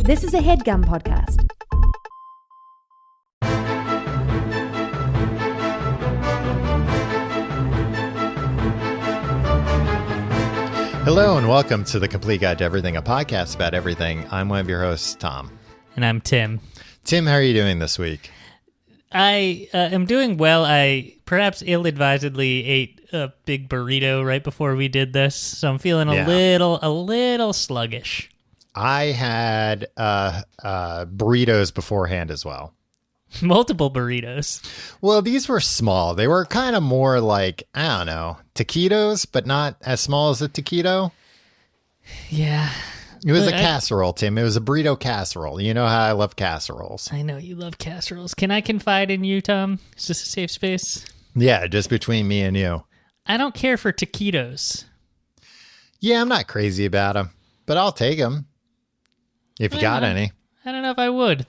This is a HeadGum podcast. Hello and welcome to The Complete Guide to Everything, a podcast about everything. I'm one of your hosts, Tom. And I'm Tim. Tim, how are you doing this week? I am doing well. I perhaps ill-advisedly ate a big burrito right before we did this, so I'm feeling a little sluggish. I had burritos beforehand as well. Multiple burritos. Well, these were small. They were kind of more like, I don't know, taquitos, but not as small as a taquito. Yeah. It was a casserole, Tim. It was a burrito casserole. You know how I love casseroles. I know you love casseroles. Can I confide in you, Tom? Is this a safe space? Yeah, just between me and you. I don't care for taquitos. Yeah, I'm not crazy about them, but I'll take them if you got any. I don't know if I would.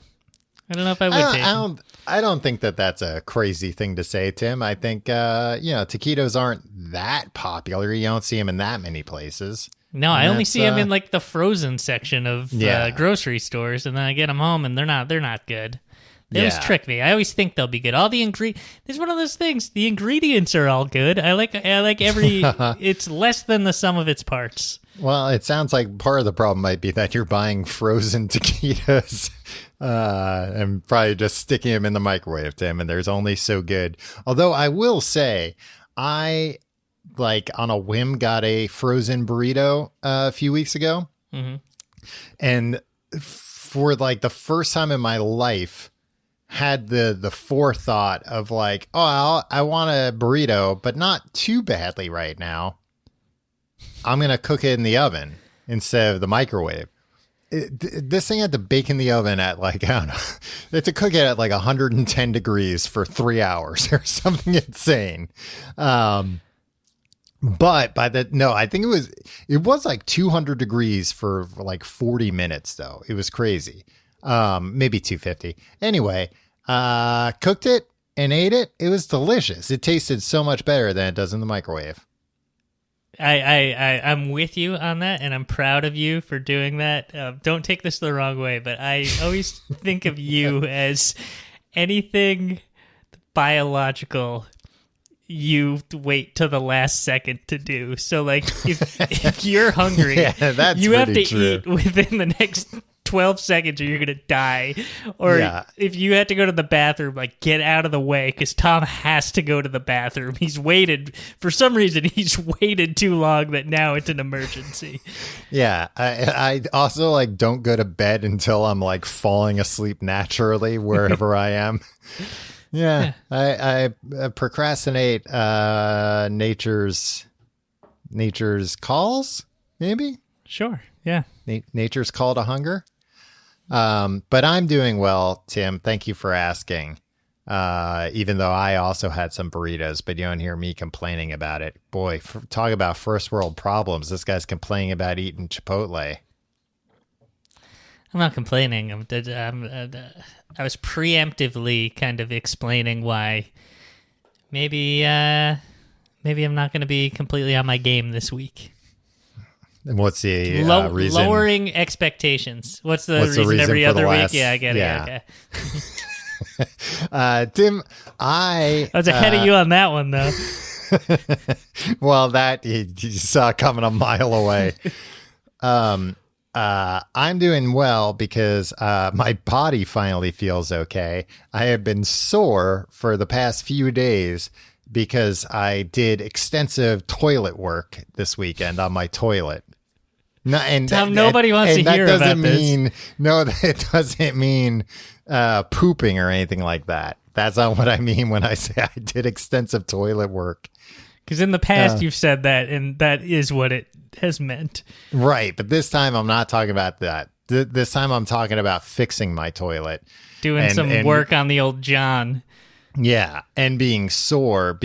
I don't know if I would take them. I don't think that that's a crazy thing to say, Tim. I think, taquitos aren't that popular. You don't see them in that many places. No, I only see them in like the frozen section of grocery stores, and then I get them home, and they're not good. They always trick me. I always think they'll be good. All the There's one of those things. The ingredients are all good. I like every. It's less than the sum of its parts. Well, it sounds like part of the problem might be that you're buying frozen taquitos and probably just sticking them in the microwave, Tim, and there's only so good. Although I will say, I on a whim got a frozen burrito a few weeks ago. Mm-hmm. And for the first time in my life, had the forethought of I want a burrito, but not too badly right now. I'm going to cook it in the oven instead of the microwave. This thing had to bake in the oven at I don't know. They had to cook it at 110 degrees for 3 hours or something insane. But I think it was 200 degrees for 40 minutes though. It was crazy. Maybe 250. Anyway, cooked it and ate it. It was delicious. It tasted so much better than it does in the microwave. I'm with you on that, and I'm proud of you for doing that. Don't take this the wrong way, but I always think of you as anything biological you wait till the last second to do. So, if you're hungry, you have to eat within the next 12 seconds or you're going to die. Or if you had to go to the bathroom, get out of the way, because Tom has to go to the bathroom. For some reason, he's waited too long that now it's an emergency. Yeah. I also don't go to bed until I'm falling asleep naturally wherever I am. Yeah. I procrastinate nature's calls, maybe? Sure. Yeah. Nature's call to hunger. But I'm doing well, Tim. Thank you for asking. Even though I also had some burritos, but you don't hear me complaining about it. Boy, talk about first world problems. This guy's complaining about eating Chipotle. I'm not complaining. I was preemptively kind of explaining why maybe I'm not going to be completely on my game this week. And what's the reason? Lowering expectations. What's the reason every other week? Yeah, I get it. Yeah. Okay. Tim, I was ahead of you on that one, though. Well, that you saw coming a mile away. I'm doing well because my body finally feels okay. I have been sore for the past few days because I did extensive toilet work this weekend on my toilet. Tom, nobody wants to hear about this. That doesn't mean pooping or anything like that. That's not what I mean when I say I did extensive toilet work. Because in the past you've said that, and that is what it has meant. Right, but this time I'm not talking about that. This time I'm talking about fixing my toilet. Doing some work on the old John. Yeah, and being so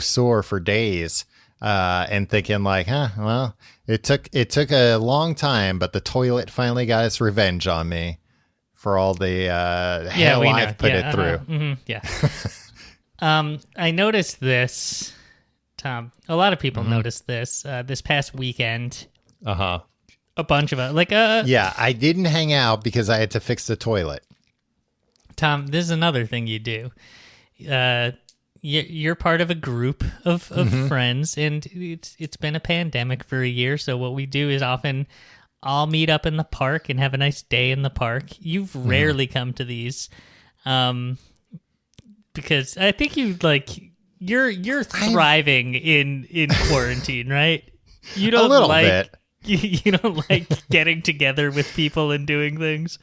sore for days, and thinking well, it took a long time, but the toilet finally got its revenge on me for all the hell I've put it through. Mm-hmm, yeah. I noticed this, Tom. A lot of people noticed this this past weekend. a bunch of us. Like, Yeah, I didn't hang out because I had to fix the toilet. Tom, this is another thing you do. You're part of a group of friends, and it's been a pandemic for a year. So what we do is often all meet up in the park and have a nice day in the park. You've rarely come to these, because I think you're thriving in quarantine, right? You don't a little bit. You don't like getting together with people and doing things.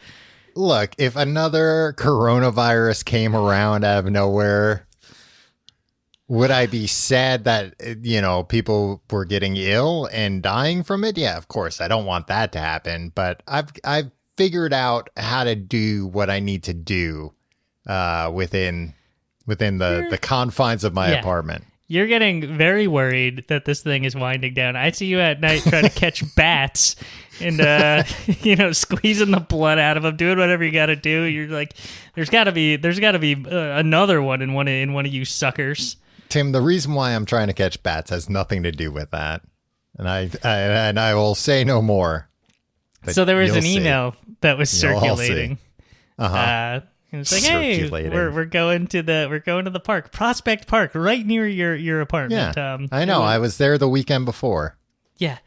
Look, if another coronavirus came around out of nowhere, would I be sad that, people were getting ill and dying from it? Yeah, of course. I don't want that to happen, but I've figured out how to do what I need to do within the confines of my apartment. You're getting very worried that this thing is winding down. I see you at night trying to catch bats and squeezing the blood out of them, doing whatever you got to do. You're like, there's got to be another one in one of you suckers. Tim, the reason why I'm trying to catch bats has nothing to do with that, and I will say no more. So there was an email that was circulating. It's like, hey, we're going to the park, Prospect Park, right near your apartment. Yeah, I know. I was there the weekend before. Yeah,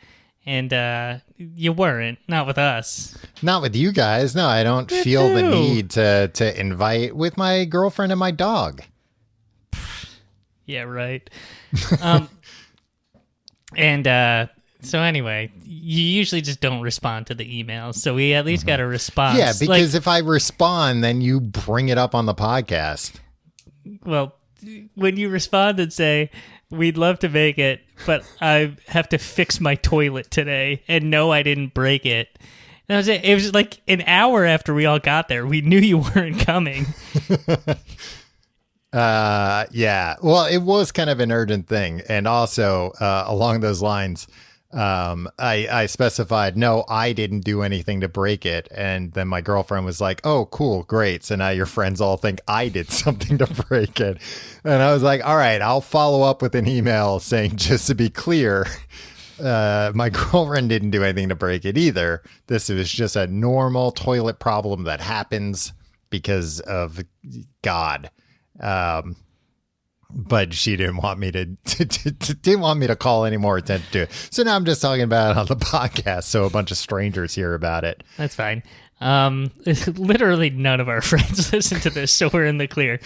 and you weren't. Not with us. Not with you guys. No, I don't feel the need to invite with my girlfriend and my dog. Yeah, right. So anyway, you usually just don't respond to the emails, so we at least got a response. Yeah, because if I respond, then you bring it up on the podcast. Well, when you respond and say, we'd love to make it, but I have to fix my toilet today, and no, I didn't break it. That was it. It was like an hour after we all got there. We knew you weren't coming. Yeah. Well, it was kind of an urgent thing. And also, along those lines, I specified, no, I didn't do anything to break it. And then my girlfriend was like, oh, cool, great. So now your friends all think I did something to break it. And I was like, all right, I'll follow up with an email saying, just to be clear, my girlfriend didn't do anything to break it either. This was just a normal toilet problem that happens because of God. But she didn't want me to call any more attention to it. So now I'm just talking about it on the podcast, so a bunch of strangers hear about it. That's fine. Literally none of our friends listen to this, so we're in the clear.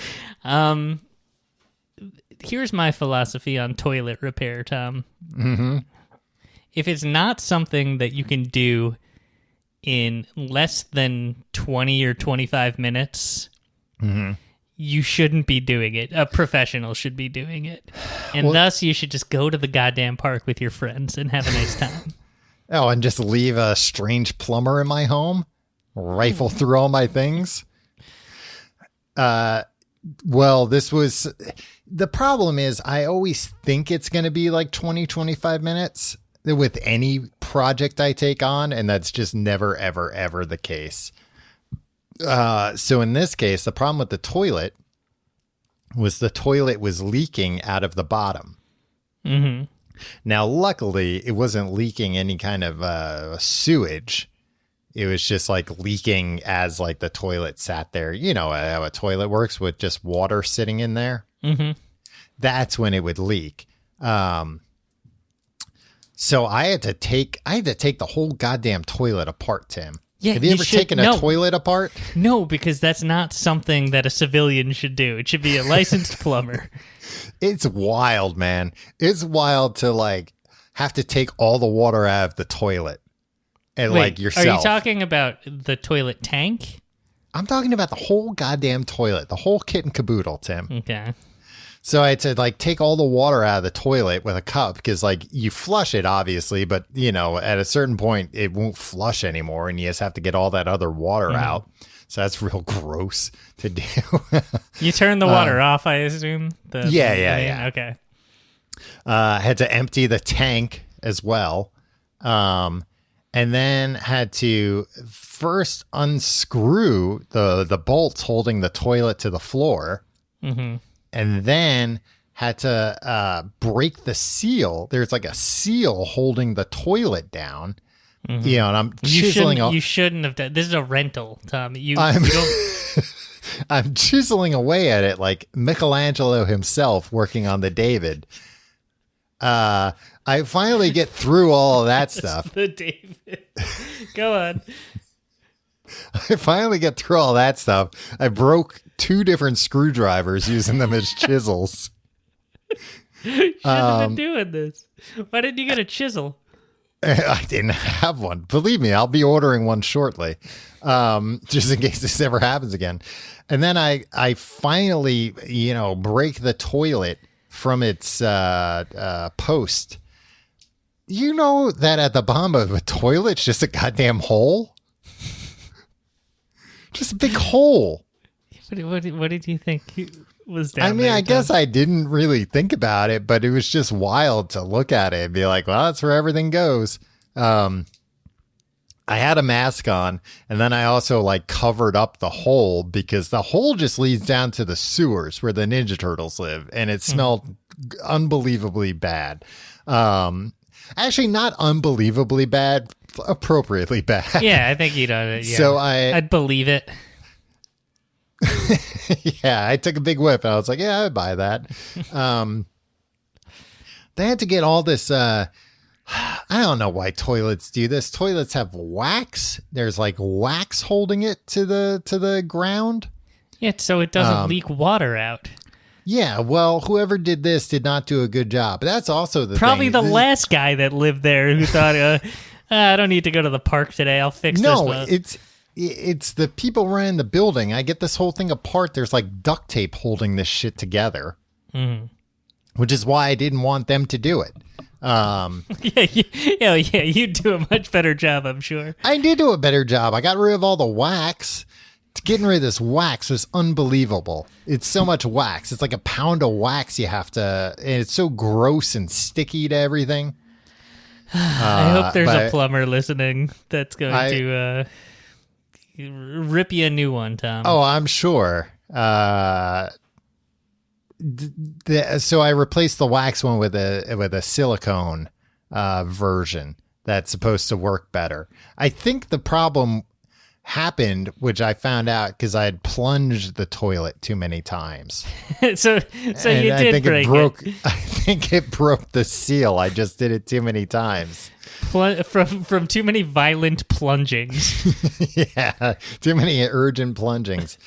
Here's my philosophy on toilet repair, Tom. Mm-hmm. If it's not something that you can do in less than 20 or 25 minutes, you shouldn't be doing it. A professional should be doing it. And thus, you should just go to the goddamn park with your friends and have a nice time. Oh, and just leave a strange plumber in my home? Rifle through all my things? Well, this was... The problem is, I always think it's going to be like 20, 25 minutes with any project I take on, and that's just never, ever, ever the case. So in this case, the problem with the toilet was leaking out of the bottom. Mm-hmm. Now, luckily, it wasn't leaking any kind of sewage. It was just like leaking as like the toilet sat there. You know how a toilet works with just water sitting in there. Mm-hmm. That's when it would leak. So I had to take the whole goddamn toilet apart, Tim. Yeah, have you ever taken a toilet apart? No, because that's not something that a civilian should do. It should be a licensed plumber. It's wild, man. It's wild to like have to take all the water out of the toilet and like yourself. Are you talking about the toilet tank? I'm talking about the whole goddamn toilet, the whole kit and caboodle, Tim. Okay. So I had to like take all the water out of the toilet with a cup because like you flush it obviously, but you know, at a certain point it won't flush anymore and you just have to get all that other water out. So that's real gross to do. You turn the water off, I assume? Yeah. Okay. I had to empty the tank as well. And then had to first unscrew the bolts holding the toilet to the floor. Mm-hmm. And then had to break the seal. There's like a seal holding the toilet down. You know, and I'm chiseling. You shouldn't have done. This is a rental, Tom. You I'm, don't. I'm chiseling away at it like Michelangelo himself working on the David. I finally get through all of that stuff. The David. Go on. I finally get through all that stuff. I broke 2 different screwdrivers using them as chisels. You shouldn't have been doing this. Why didn't you get a chisel? I didn't have one. Believe me, I'll be ordering one shortly, just in case this ever happens again. And then I finally, you know, break the toilet from its post. You know that at the bottom of a toilet, it's just a goddamn hole? Just a big hole. What did you think was down there? I mean, I guess I didn't really think about it, but it was just wild to look at it and be like, well, that's where everything goes. I had a mask on, and then I also like covered up the hole because the hole just leads down to the sewers where the Ninja Turtles live, and it smelled unbelievably bad. Actually, not unbelievably bad, appropriately bad. Yeah, I think you'd. Yeah. So I'd believe it. Yeah, I took a big whiff and I was like, yeah, I'd buy that. They had to get all this, I don't know why toilets do this. Toilets have wax. There's like wax holding it to the ground. Yeah, so it doesn't leak water out. Yeah, well, whoever did this did not do a good job. But that's also the Probably thing. the last guy that lived there who thought, I don't need to go to the park today. I'll fix this. No, it's the people running the building. I get this whole thing apart. There's like duct tape holding this shit together, which is why I didn't want them to do it. Yeah, you'd do a much better job, I'm sure. I did do a better job. I got rid of all the wax. Getting rid of this wax was unbelievable. It's so much wax. It's like a pound of wax you have to, and it's so gross and sticky to everything. I hope there's a plumber listening that's going to rip you a new one, Tom. Oh, I'm sure. So I replaced the wax one with a silicone version that's supposed to work better. I think the problem happened, which I found out because I had plunged the toilet too many times. so and you did break it. I think it broke the seal. I just did it too many times. From too many violent plungings. Yeah, too many urgent plungings.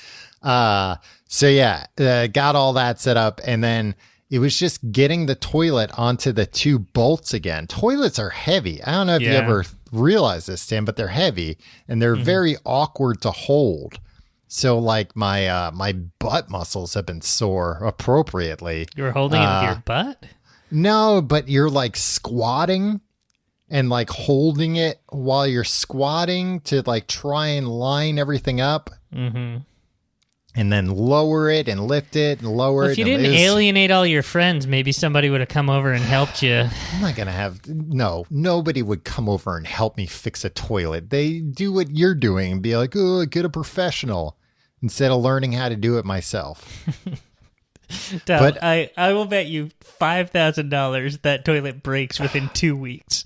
So yeah, got all that set up, and then it was just getting the toilet onto the 2 bolts again. Toilets are heavy. I don't know if you ever realized this, Tim, but they're heavy and they're very awkward to hold. So like my butt muscles have been sore appropriately. You were holding it with your butt? No, but you're like squatting and like holding it while you're squatting to like try and line everything up. Mm-hmm. And then lower it and lift it and lower it. If you didn't alienate all your friends, maybe somebody would have come over and helped you. I'm not going to have... No, nobody would come over and help me fix a toilet. They do what you're doing and be like, oh, get a professional instead of learning how to do it myself. Tom, but I will bet you $5,000 that toilet breaks within 2 weeks.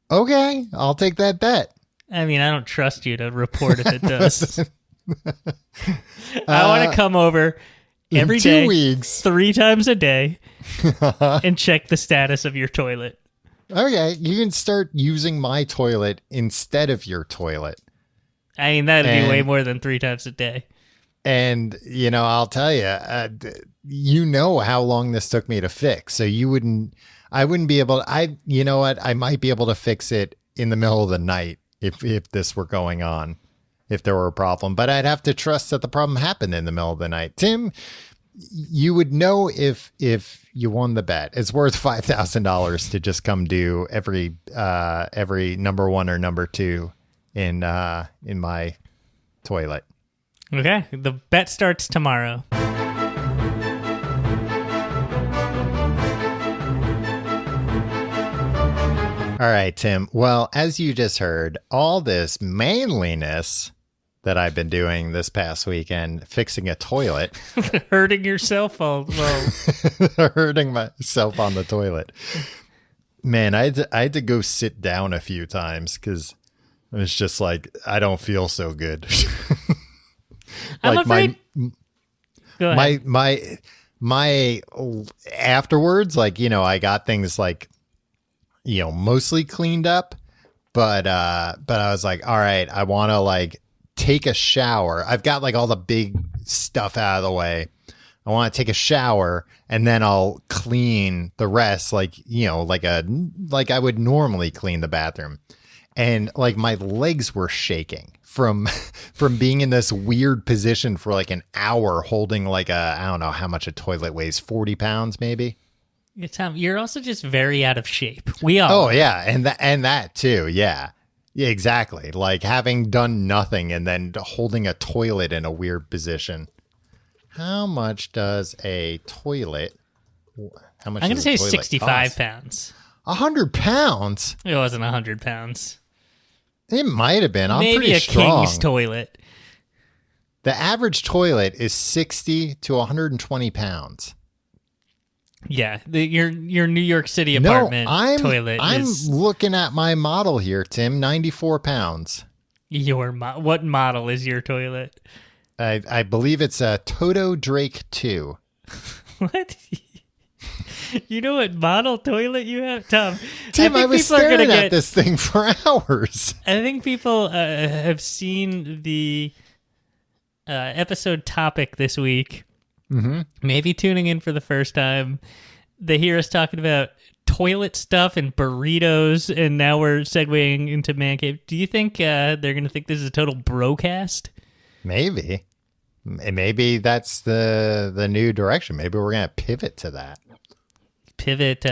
Okay, I'll take that bet. I mean, I don't trust you to report if it does. I want to come over every day, 2 weeks, 3 times a day, and check the status of your toilet. Okay, you can start using my toilet instead of your toilet. I mean, that'd be way more than 3 times a day. And, you know, I'll tell you, you know how long this took me to fix. So I wouldn't be able to, you know what? I might be able to fix it in the middle of the night if this were going on. If there were a problem, but I'd have to trust that the problem happened in the middle of the night. Tim, you would know if you won the bet. It's worth $5,000 to just come do every number 1 or number 2 in my toilet. Okay, the bet starts tomorrow. All right, Tim. Well, as you just heard, all this manliness that I've been doing this past weekend, fixing a toilet. Hurting yourself? Hurting myself on the toilet. Man, I had to go sit down a few times because it was just like, I don't feel so good. I'm Like afraid. Go ahead. my afterwards, like, I got things like, mostly cleaned up, but I was like, all right, I want to like take a shower. I've got like all the big stuff out of the way. I want to take a shower and then I'll clean the rest, like, like I would normally clean the bathroom. And like my legs were shaking from being in this weird position for like an hour holding like I don't know how much a toilet weighs, 40 pounds maybe. Yeah, Tom, you're also just very out of shape. We all. Oh yeah, and that too. Yeah. Yeah, exactly. Like having done nothing and then holding a toilet in a weird position. How much does a toilet? How much? I'm going to say does a toilet 65 cost? pounds. 100 pounds? It wasn't 100 pounds. It might have been. I'm Maybe pretty a strong. king's toilet. The average toilet is 60 to 120 pounds. Yeah, your New York City apartment toilet I'm is looking at my model here, Tim. 94 pounds. your what model is your toilet? I believe it's a Toto Drake 2. What? You know what model toilet you have, Tom? Tim, I was people are gonna staring at get- this thing for hours. I think people have seen the episode topic this week. Mm-hmm. Maybe tuning in for the first time. They hear us talking about toilet stuff and burritos, and now we're segueing into man cave. Do you think they're going to think this is a total brocast? Maybe. Maybe that's the new direction. Maybe we're going to pivot to that. Pivot.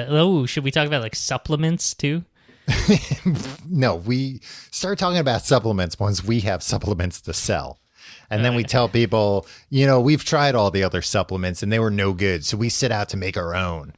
Should we talk about like supplements too? No, we start talking about supplements once we have supplements to sell. And then we tell people, we've tried all the other supplements and they were no good. So we set out to make our own.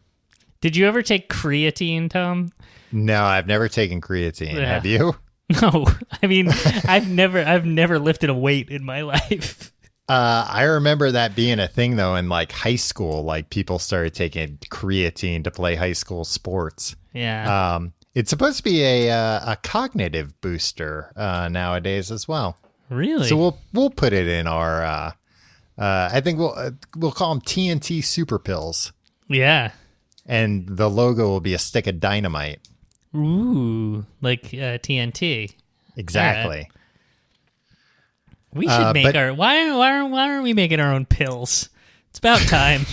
Did you ever take creatine, Tom? No, I've never taken creatine. Yeah. Have you? No. I mean, I've never lifted a weight in my life. I remember that being a thing though in like high school. Like people started taking creatine to play high school sports. Yeah. It's supposed to be a cognitive booster nowadays as well. Really? So we'll put it in our. I think we'll call them TNT Super Pills, Yeah. and the logo will be a stick of dynamite. Ooh, like TNT. Exactly. We should make but- our. Why aren't we making our own pills? It's about time.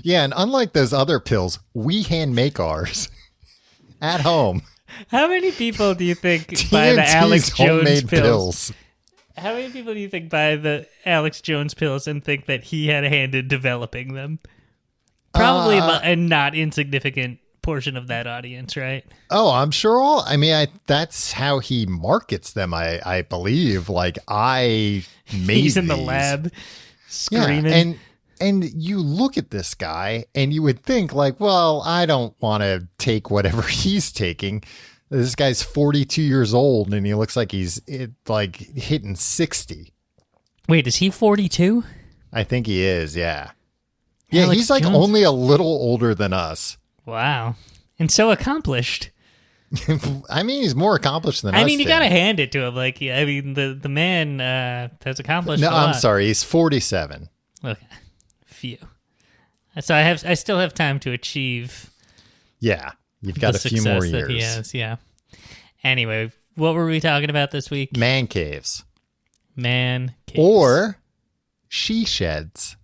Yeah, and unlike those other pills, we hand make ours at home. How many people do you think buy the TNT's Alex Jones homemade pills? How many people do you think buy the Alex Jones pills and think that he had a hand in developing them? Probably a not insignificant portion of that audience, right? Oh, I'm sure that's how he markets them, I believe. Like, I made He's in the these. lab screaming. Yeah, and you look at this guy and you would think like, well, I don't want to take whatever he's taking. This guy's 42 years old and he looks like he's like hitting 60. Wait, is he 42? I think he is, yeah. Yeah, Alex he's like Jones. only a little older than us. Wow. And so accomplished. I mean, he's more accomplished than us. I mean, you Tim. gotta hand it to him. Like, I mean, the man has accomplished No, a lot. I'm sorry. He's 47. Okay. Few. So I still have time to achieve Yeah. You've got the a few more success that he years. has, yeah. Anyway, what were we talking about this week? Man caves. Man caves. Or she sheds.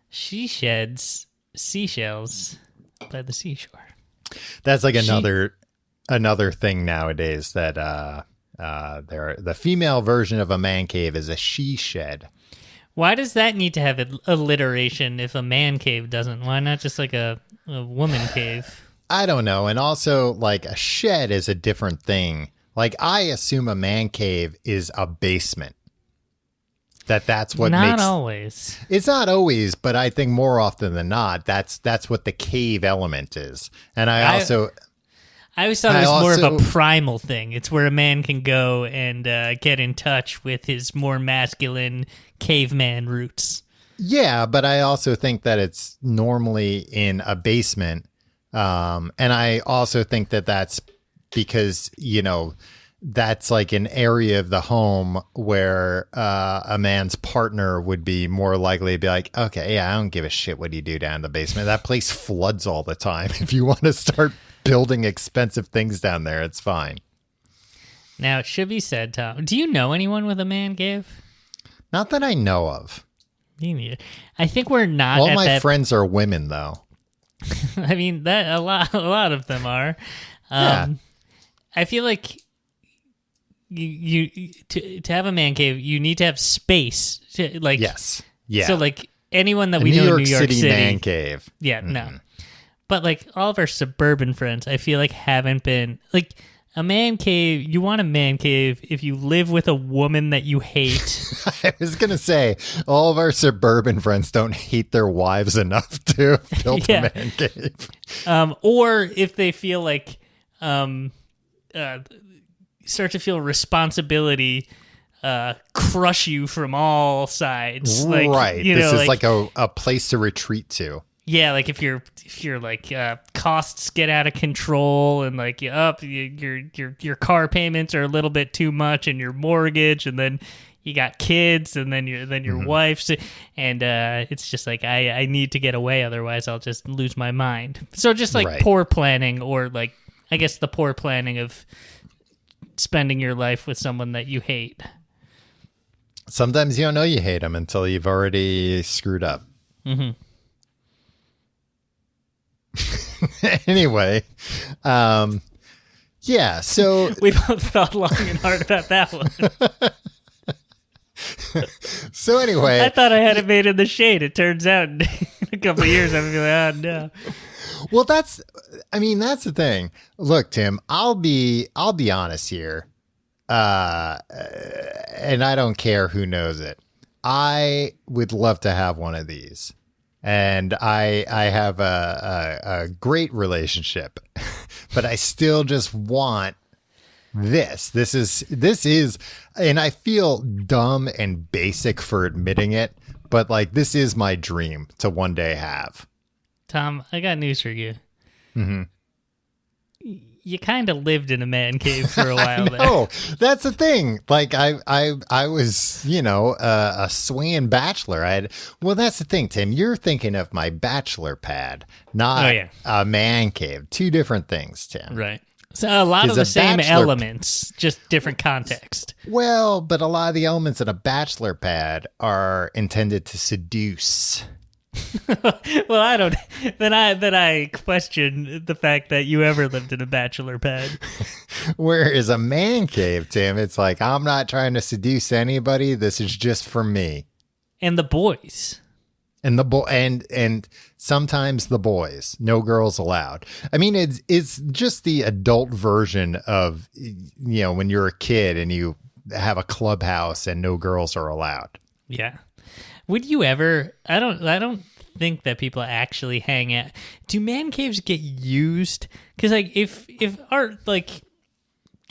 She sheds seashells by the seashore. That's like another thing nowadays that the female version of a man cave is a she shed. Why does that need to have alliteration if a man cave doesn't? Why not just like a woman cave? I don't know. And also, like, a shed is a different thing. Like, I assume a man cave is a basement. That's what Not makes... always. It's not always, but I think more often than not, that's what the cave element is. And I always thought it was more of also- a primal thing. It's where a man can go and get in touch with his more masculine caveman roots. Yeah, but I also think that it's normally in a basement And I also think that that's because, that's like an area of the home where a man's partner would be more likely to be like, okay, yeah, I don't give a shit what you do down in the basement. That place floods all the time. If you want to start building expensive things down there, it's fine. Now, it should be said, Tom, do you know anyone with a man cave? Not that I know of. Me neither. I think we're not. All my friends are women, though. I mean, that a lot of them are. Yeah. I feel like you to have a man cave, you need to have space. Yes. Yeah. So like anyone that we know in New York City man cave. Yeah, no. But like all of our suburban friends, I feel like haven't been like a man cave. You want a man cave if you live with a woman that you hate. I was going to say, all of our suburban friends don't hate their wives enough to build a man cave. Or if they feel like, start to feel responsibility, crush you from all sides. Like, right. This is like a place to retreat to. Yeah, like if you're like costs get out of control and like your car payments are a little bit too much and your mortgage, and then you got kids and then your wife's, and it's just like I need to get away, otherwise I'll just lose my mind. So just like poor planning, or like I guess the poor planning of spending your life with someone that you hate. Sometimes you don't know you hate them until you've already screwed up. Mm-hmm. Anyway, yeah, so we both thought long and hard about that one. So anyway, I thought I had it made in the shade. It turns out in a couple of years I'm gonna be like, oh no. Well, that's the thing. Look, Tim, I'll be honest here, and I don't care who knows it. I would love to have one of these. And I have a great relationship, but I still just want this. This is, and I feel dumb and basic for admitting it, but like this is my dream to one day have. Tom, I got news for you. Mm-hmm. You kind of lived in a man cave for a while there. Oh, that's the thing. Like I was, a swinging bachelor. Well, that's the thing, Tim. You're thinking of my bachelor pad, not a man cave. Two different things, Tim. Right. So a lot of the same elements, just different context. Well, but a lot of the elements in a bachelor pad are intended to seduce. Well, I don't. Then I question the fact that you ever lived in a bachelor pad. Whereas a man cave, Tim, it's like I'm not trying to seduce anybody. This is just for me and the boys, and and sometimes the boys. No girls allowed. I mean, it's just the adult version of when you're a kid and you have a clubhouse and no girls are allowed. Yeah. Would you ever? I don't think that people actually hang out. Do man caves get used? Because like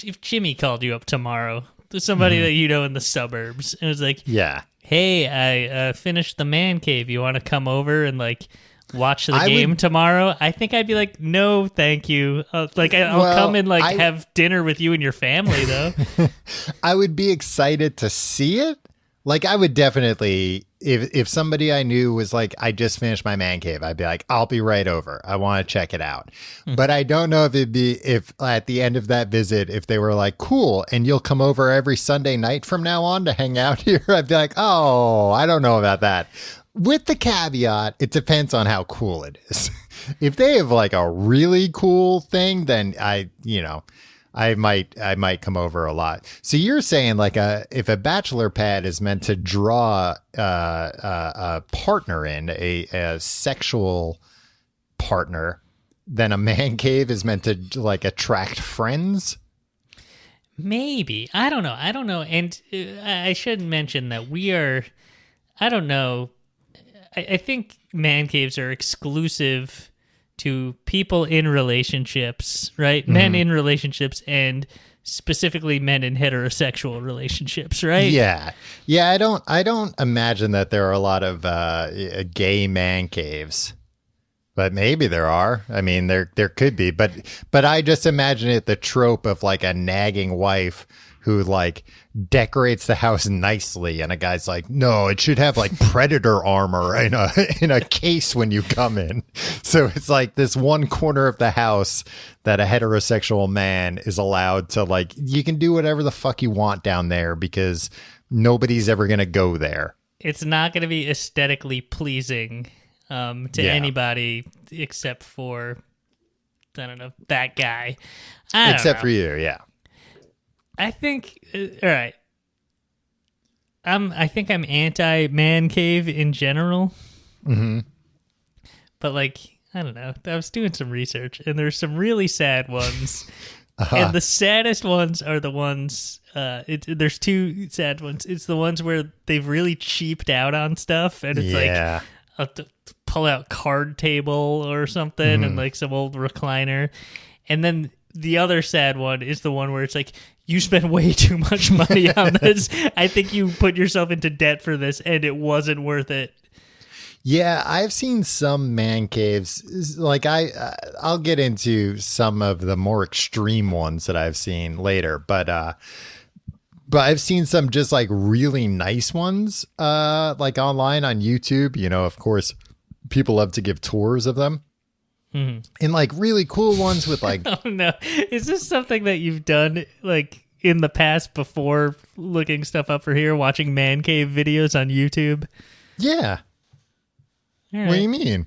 if Jimmy called you up tomorrow, there's somebody that you know in the suburbs, and was like, yeah, hey, I finished the man cave. You want to come over and like watch the game tomorrow? I think I'd be like, no, thank you. I'll come and have dinner with you and your family though. I would be excited to see it. Like I would definitely, if somebody I knew was like, I just finished my man cave, I'd be like, I'll be right over. I want to check it out. But I don't know if at the end of that visit, if they were like, cool, and you'll come over every Sunday night from now on to hang out here, I'd be like, oh, I don't know about that. With the caveat, it depends on how cool it is. If they have like a really cool thing, then I might come over a lot. So you're saying like if a bachelor pad is meant to draw a partner in, a sexual partner, then a man cave is meant to like attract friends? Maybe. I don't know. And I should mention that I don't know. I think man caves are exclusive to people in relationships, right? Mm-hmm. Men in relationships, and specifically men in heterosexual relationships, right? Yeah. Yeah, I don't imagine that there are a lot of gay man caves. But maybe there are. I mean, there could be, but I just imagine it the trope of like a nagging wife who like decorates the house nicely, and a guy's like, no, it should have like predator armor in a case when you come in. So it's like this one corner of the house that a heterosexual man is allowed to like, you can do whatever the fuck you want down there because nobody's ever gonna go there. It's not going to be aesthetically pleasing to anybody except for, I don't know, that guy. Except for you, yeah. I think, all right. I think I'm anti-man cave in general. Mm-hmm. But, like, I don't know. I was doing some research, and there's some really sad ones. And the saddest ones are the ones, there's two sad ones. It's the ones where they've really cheaped out on stuff, and it's like a pull out card table or something and like some old recliner. And then the other sad one is the one where it's like, you spent way too much money on this. I think you put yourself into debt for this and it wasn't worth it. Yeah, I've seen some man caves. Like I'll get into some of the more extreme ones that I've seen later, but I've seen some just like really nice ones, like online on YouTube. You know, of course, people love to give tours of them. Mm-hmm. And like really cool ones with like, oh no, is this something that you've done like in the past before looking stuff up for here, watching man cave videos on YouTube? Yeah. Right. What do you mean?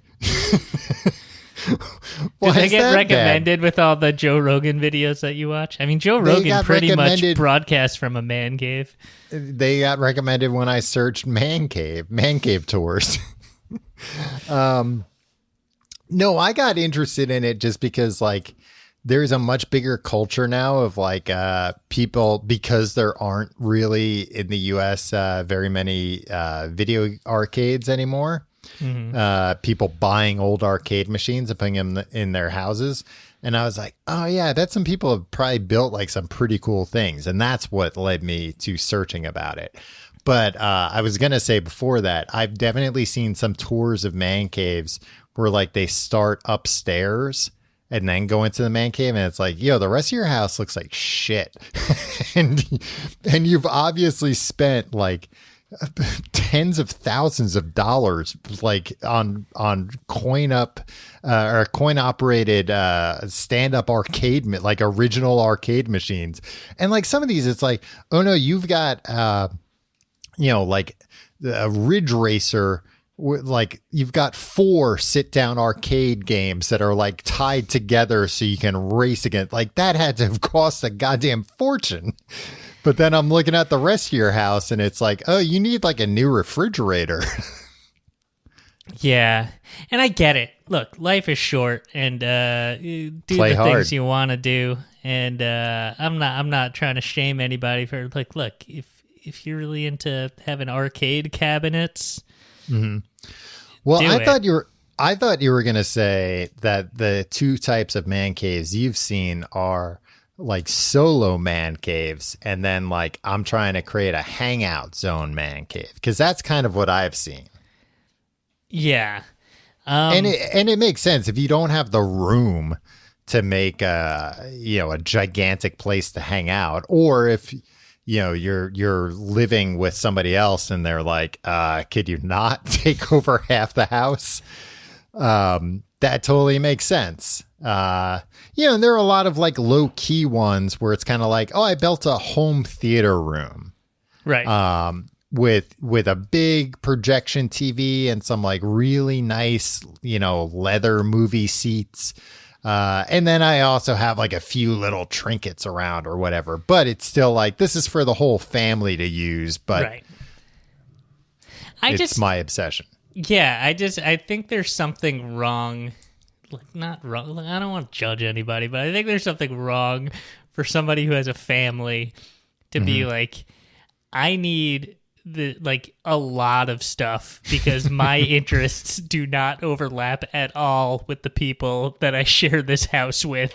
Did they get recommended with all the Joe Rogan videos that you watch? I mean, Joe Rogan pretty much broadcasts from a man cave. They got recommended when I searched man cave tours. No, I got interested in it just because like there's a much bigger culture now of like people, because there aren't really in the US very many video arcades anymore. Mm-hmm. People buying old arcade machines and putting them in their houses. And I was like, oh yeah, that's some people have probably built like some pretty cool things. And that's what led me to searching about it. But I was going to say before that, I've definitely seen some tours of man caves where like they start upstairs and then go into the man cave, and it's like, yo, the rest of your house looks like shit. and you've obviously spent like tens of thousands of dollars like on coin operated stand-up arcade, like original arcade machines. And like some of these, it's like, oh no, you've got like a Ridge Racer, like you've got 4 sit-down arcade games that are like tied together so you can race again. Like that had to have cost a goddamn fortune. But then I'm looking at the rest of your house and it's like, oh, you need like a new refrigerator. Yeah. And I get it. Look, life is short, and do Play the hard. things you want to do. And I'm not trying to shame anybody for like, look, if you're really into having arcade cabinets. Mm-hmm. Well, I thought you were going to say that the 2 types of man caves you've seen are like solo man caves, and then like I'm trying to create a hangout zone man cave, because that's kind of what I've seen. Yeah. And it makes sense if you don't have the room to make a gigantic place to hang out, or if you're living with somebody else and they're like, could you not take over half the house? That totally makes sense. And there are a lot of like low key ones where it's kind of like, oh, I built a home theater room. Right. With a big projection TV and some like really nice, leather movie seats. And then I also have like a few little trinkets around or whatever, but it's still like, this is for the whole family to use, but right. It's my obsession. Yeah. I think there's something wrong. Like not wrong. Like, I don't want to judge anybody, but I think there's something wrong for somebody who has a family to be like, I need a lot of stuff because my interests do not overlap at all with the people that I share this house with,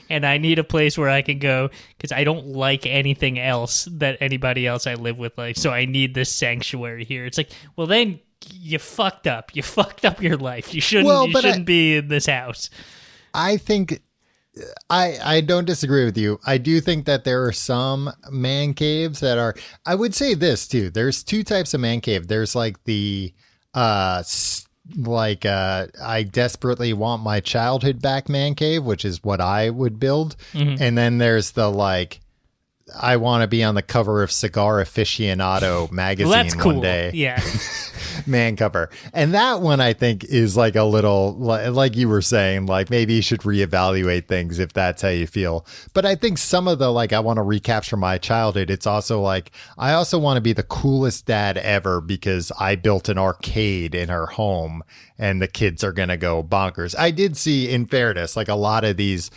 and I need a place where I can go because I don't like anything else that anybody else I live with likes. So I need this sanctuary here. It's like, well, then you fucked up. You fucked up your life. You shouldn't. Well, you but shouldn't be in this house. I think I don't disagree with you. I do think that there are some man caves that are. I would say this too. There's two types of man cave. There's like the I desperately want my childhood back man cave, which is what I would build. And then there's the like I want to be on the cover of Cigar Aficionado magazine Well, that's cool. one day. Yeah. Man cover. And that one I think is like a little like you were saying, like maybe you should reevaluate things if that's how you feel. But I think some of the like I want to recapture my childhood, it's also like I also want to be the coolest dad ever because I built an arcade in our home and the kids are going to go bonkers. I did see, in fairness, like a lot of these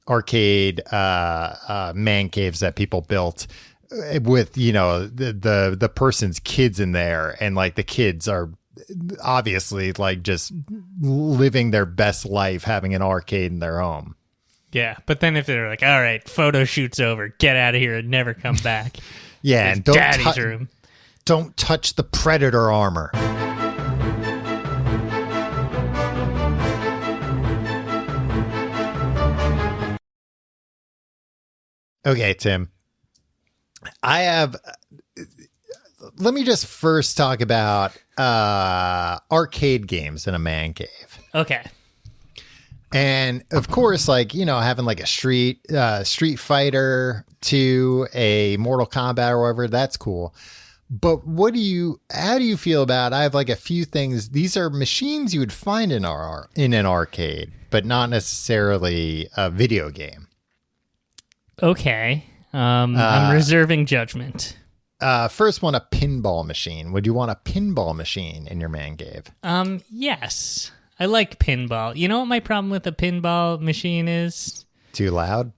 arcade man caves that people built with, you know, the person's kids in there, and like the kids are obviously like just living their best life having an arcade in their home. Yeah, but then if they're like, all right, photo shoot's over, get out of here and never come back. Yeah, and Daddy's room. Don't touch the Predator armor. Okay, Tim. Let me just first talk about arcade games in a man cave. Okay. And of course, like, you know, having like a Street Fighter to a Mortal Kombat or whatever, that's cool. But how do you feel about, I have like a few things. These are machines you would find in an arcade, but not necessarily a video game. Okay. I'm reserving judgment. First one, a pinball machine. Would you want a pinball machine in your man cave? Yes. I like pinball. You know what my problem with a pinball machine is? Too loud?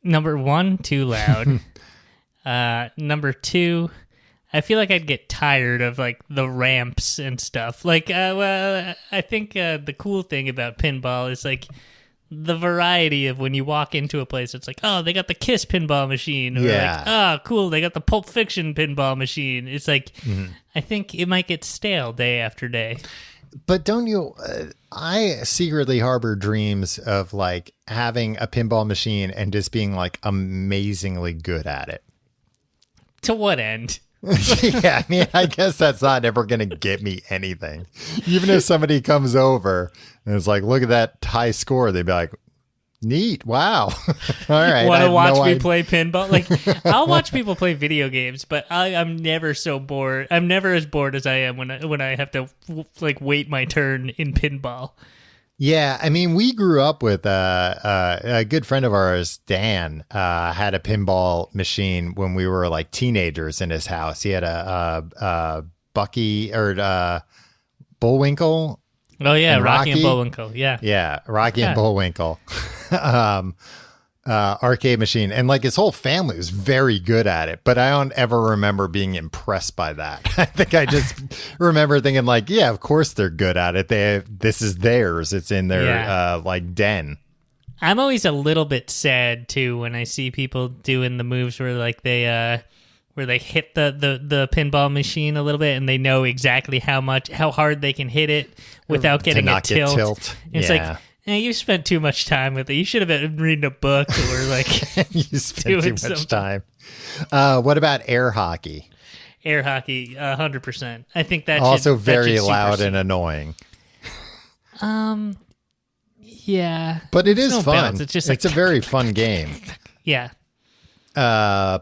Number one, too loud. Number two, I feel like I'd get tired of like the ramps and stuff. Like, I think the cool thing about pinball is like the variety of when you walk into a place, it's like, oh, they got the Kiss pinball machine. Or like, oh, cool, they got the Pulp Fiction pinball machine. It's like, I think it might get stale day after day. But don't you, I secretly harbor dreams of like having a pinball machine and just being like amazingly good at it. To what end? Yeah, I mean, I guess that's not ever going to get me anything. Even if somebody comes over and it's like, look at that high score, they'd be like, neat, wow. All right. Want to watch me play pinball? Like, I'll watch people play video games, but I'm never so bored. I'm never as bored as I am when I have to like wait my turn in pinball. Yeah, I mean, we grew up with a good friend of ours, Dan, had a pinball machine when we were like teenagers in his house. He had a Bucky or Bullwinkle. Oh yeah, Rocky and Bullwinkle. Yeah, Rocky and Bullwinkle. Arcade machine, and like his whole family was very good at it, but I don't ever remember being impressed by that. I think I just remember thinking like, yeah, of course they're good at it. This is theirs. It's in their like den. I'm always a little bit sad too when I see people doing the moves where like they hit the pinball machine a little bit and they know exactly how hard they can hit it without getting a tilt. It's like, you spent too much time with it. You should have been reading a book or like you spent too much time. What about air hockey? Air hockey, 100%. I think that also very loud and annoying. Yeah, but it is fun. Bounce. It's just like, it's a very fun game. Yeah.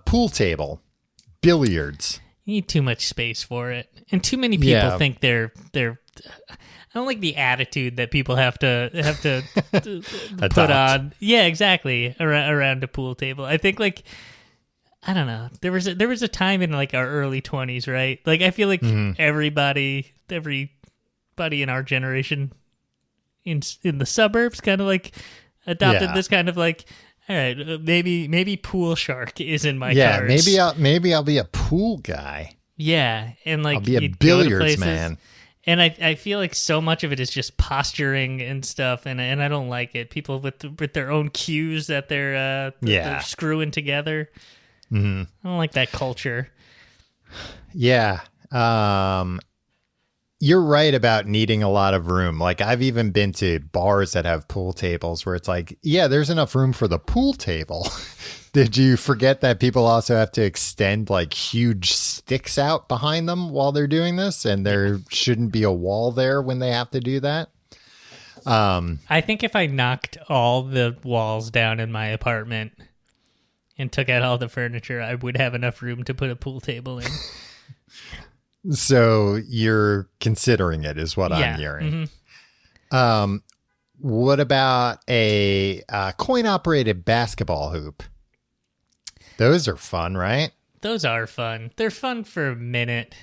Pool table, billiards. You need too much space for it, and too many people think they're. I don't like the attitude that people have to put on. Yeah, exactly. Around a pool table. I think like, I don't know. There was a time in like our early 20s, right? Like I feel like everybody in our generation in the suburbs kind of like adopted this kind of like, all right, maybe pool shark is in my cards. Maybe I'll be a pool guy. Yeah, and like I'll be a billiards man. And I feel like so much of it is just posturing and stuff, and I don't like it. People with their own cues that they're screwing together. I don't like that culture. Yeah. You're right about needing a lot of room. Like I've even been to bars that have pool tables where it's like, yeah, there's enough room for the pool table. Did you forget that people also have to extend like huge sticks out behind them while they're doing this? And there shouldn't be a wall there when they have to do that. I think if I knocked all the walls down in my apartment and took out all the furniture, I would have enough room to put a pool table in. So you're considering it is what I'm hearing. Mm-hmm. What about a coin-operated basketball hoop? Those are fun, right? Those are fun. They're fun for a minute.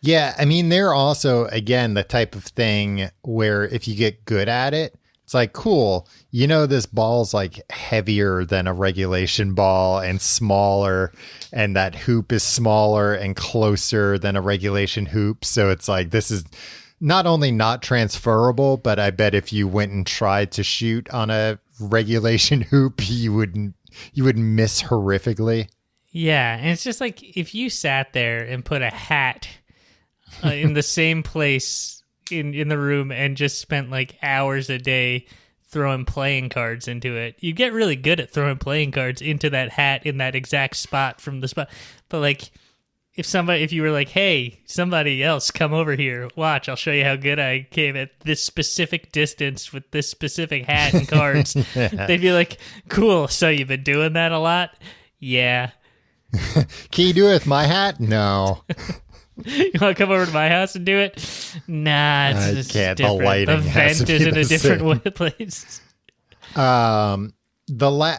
Yeah, I mean, they're also, again, the type of thing where if you get good at it, it's like, cool, you know, this ball's like heavier than a regulation ball and smaller, and that hoop is smaller and closer than a regulation hoop. So it's like, this is not only not transferable, but I bet if you went and tried to shoot on a regulation hoop, you would miss horrifically. Yeah, and it's just like if you sat there and put a hat in the same place in the room and just spent like hours a day throwing playing cards into it, you'd get really good at throwing playing cards into that hat in that exact spot from the spot. But like if you were like, hey, somebody else come over here, watch, I'll show you how good I came at this specific distance with this specific hat and cards. They'd be like, cool, so you've been doing that a lot? Yeah. Can you do it with my hat? No. You want to come over to my house and do it? Nah, it's can't. different. The lighting the has vent to is be in the a different same. place.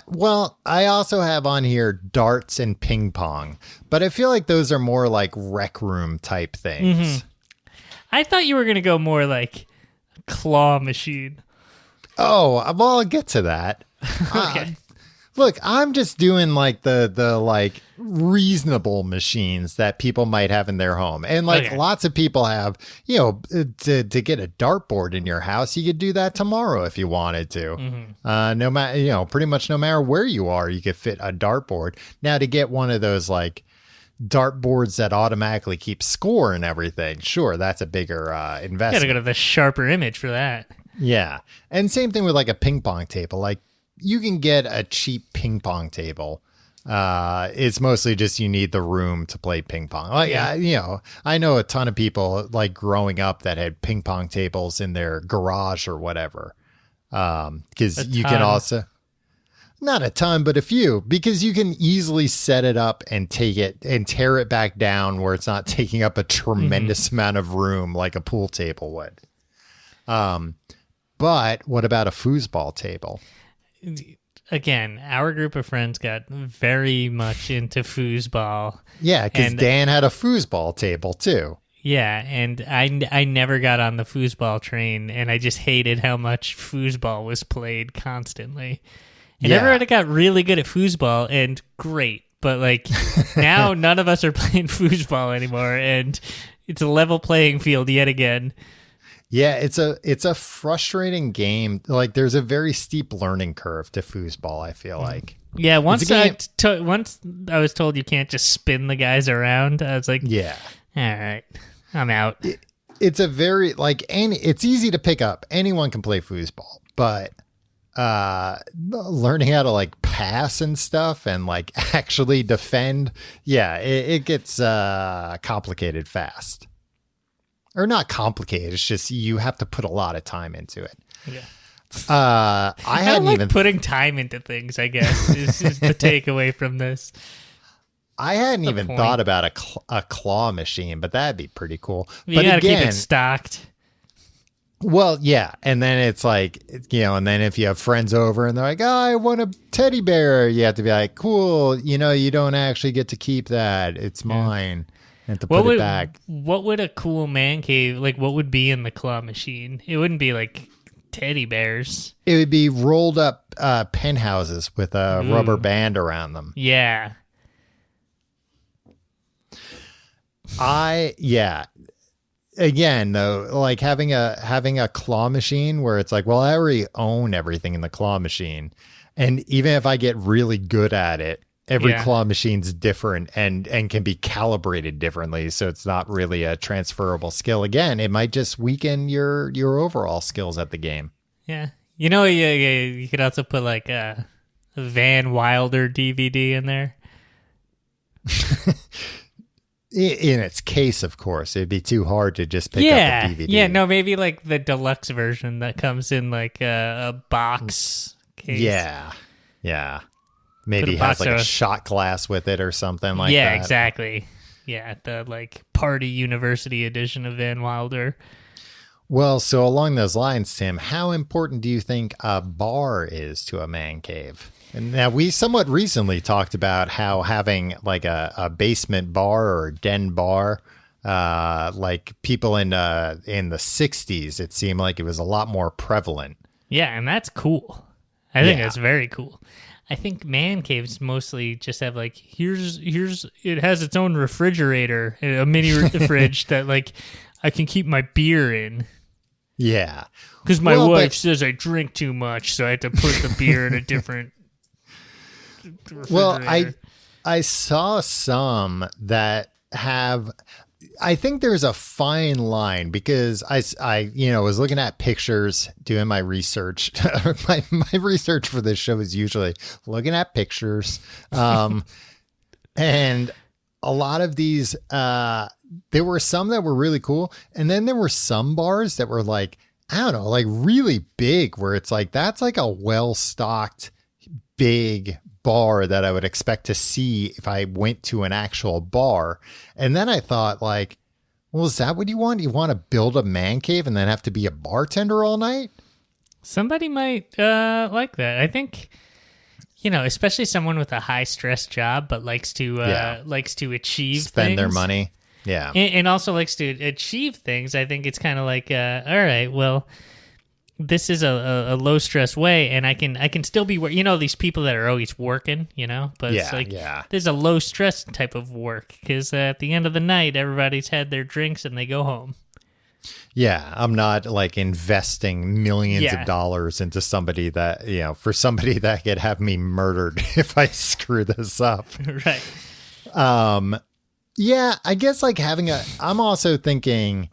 Well, I also have on here darts and ping pong, but I feel like those are more like rec room type things. Mm-hmm. I thought you were going to go more like claw machine. Oh, well, I'll get to that. Okay. Look, I'm just doing like the like reasonable machines that people might have in their home. And like lots of people have, you know, to get a dartboard in your house, you could do that tomorrow if you wanted to. Mm-hmm. No matter, you know, pretty much no matter where you are, you could fit a dartboard. Now to get one of those like dartboards that automatically keep score and everything, sure, that's a bigger investment. You gotta go to the sharper image for that. Yeah. And same thing with like a ping pong table. Like, you can get a cheap ping pong table. It's mostly just you need the room to play ping pong. Like, you know, I know a ton of people like growing up that had ping pong tables in their garage or whatever. Because you can also, not a ton, but a few, because you can easily set it up and take it and tear it back down where it's not taking up a tremendous amount of room like a pool table would. But what about a foosball table? Again, our group of friends got very much into foosball. Yeah, because Dan had a foosball table too. Yeah, and I never got on the foosball train, and I just hated how much foosball was played constantly. And everybody got really good at foosball, and great. But like now, none of us are playing foosball anymore, and it's a level playing field yet again. Yeah, it's a frustrating game. Like, there's a very steep learning curve to foosball, I feel like. Yeah, once I was told you can't just spin the guys around, I was like, yeah, all right, I'm out. It's a very, like, it's easy to pick up. Anyone can play foosball, but learning how to, like, pass and stuff and, like, actually defend, yeah, it gets complicated fast. Or not complicated. It's just you have to put a lot of time into it. Yeah. I hadn't like even putting time into things, I guess, is the takeaway from this. I hadn't even thought about a claw machine, but that'd be pretty cool. You but gotta again, keep it stocked. Well, yeah, and then it's like, you know, and then if you have friends over and they're like, "Oh, I want a teddy bear," you have to be like, "Cool, you know, you don't actually get to keep that; it's mine." And to put it back. What would a cool man cave, like, what would be in the claw machine? It wouldn't be, like, teddy bears. It would be rolled up penthouses with a rubber band around them. Yeah. Again, though, like having a claw machine where it's like, well, I already own everything in the claw machine. And even if I get really good at it, every Yeah. claw machine's different and can be calibrated differently, so it's not really a transferable skill. Again, it might just weaken your overall skills at the game. Yeah. You could also put like a Van Wilder DVD in there. In its case, of course, it'd be too hard to just pick up a DVD. Yeah, no, maybe like the deluxe version that comes in like a box case. Yeah. Maybe has like a shot glass with it or something like that. Yeah, exactly. Yeah, the like party university edition of Van Wilder. Well, so along those lines, Tim, how important do you think a bar is to a man cave? And now we somewhat recently talked about how having like a basement bar or a den bar, like people in the 60s, it seemed like it was a lot more prevalent. Yeah, and that's cool. I think that's very cool. I think man caves mostly just have like here's it has its own refrigerator, a mini fridge that like I can keep my beer in. Yeah, because my wife says I drink too much, so I have to put the beer in a different. Well, I saw some that have. I think there's a fine line because I was looking at pictures, doing my research. my research for this show is usually looking at pictures, and a lot of these. There were some that were really cool, and then there were some bars that were like, I don't know, like really big, where it's like that's like a well-stocked big bar that I would expect to see if I went to an actual bar. And then I thought like, well, is that what you want? You want to build a man cave and then have to be a bartender all night? Somebody might like that. I think, especially someone with a high stress job, but likes to achieve spend things. Their money. Yeah. And also likes to achieve things. I think it's kind of like, all right, well, this is a low stress way, and I can still be these people that are always working, but it's like there's a low stress type of work because at the end of the night everybody's had their drinks and they go home. Yeah, I'm not like investing millions of dollars into somebody that for somebody that could have me murdered if I screw this up. Right. Yeah, I guess like I'm also thinking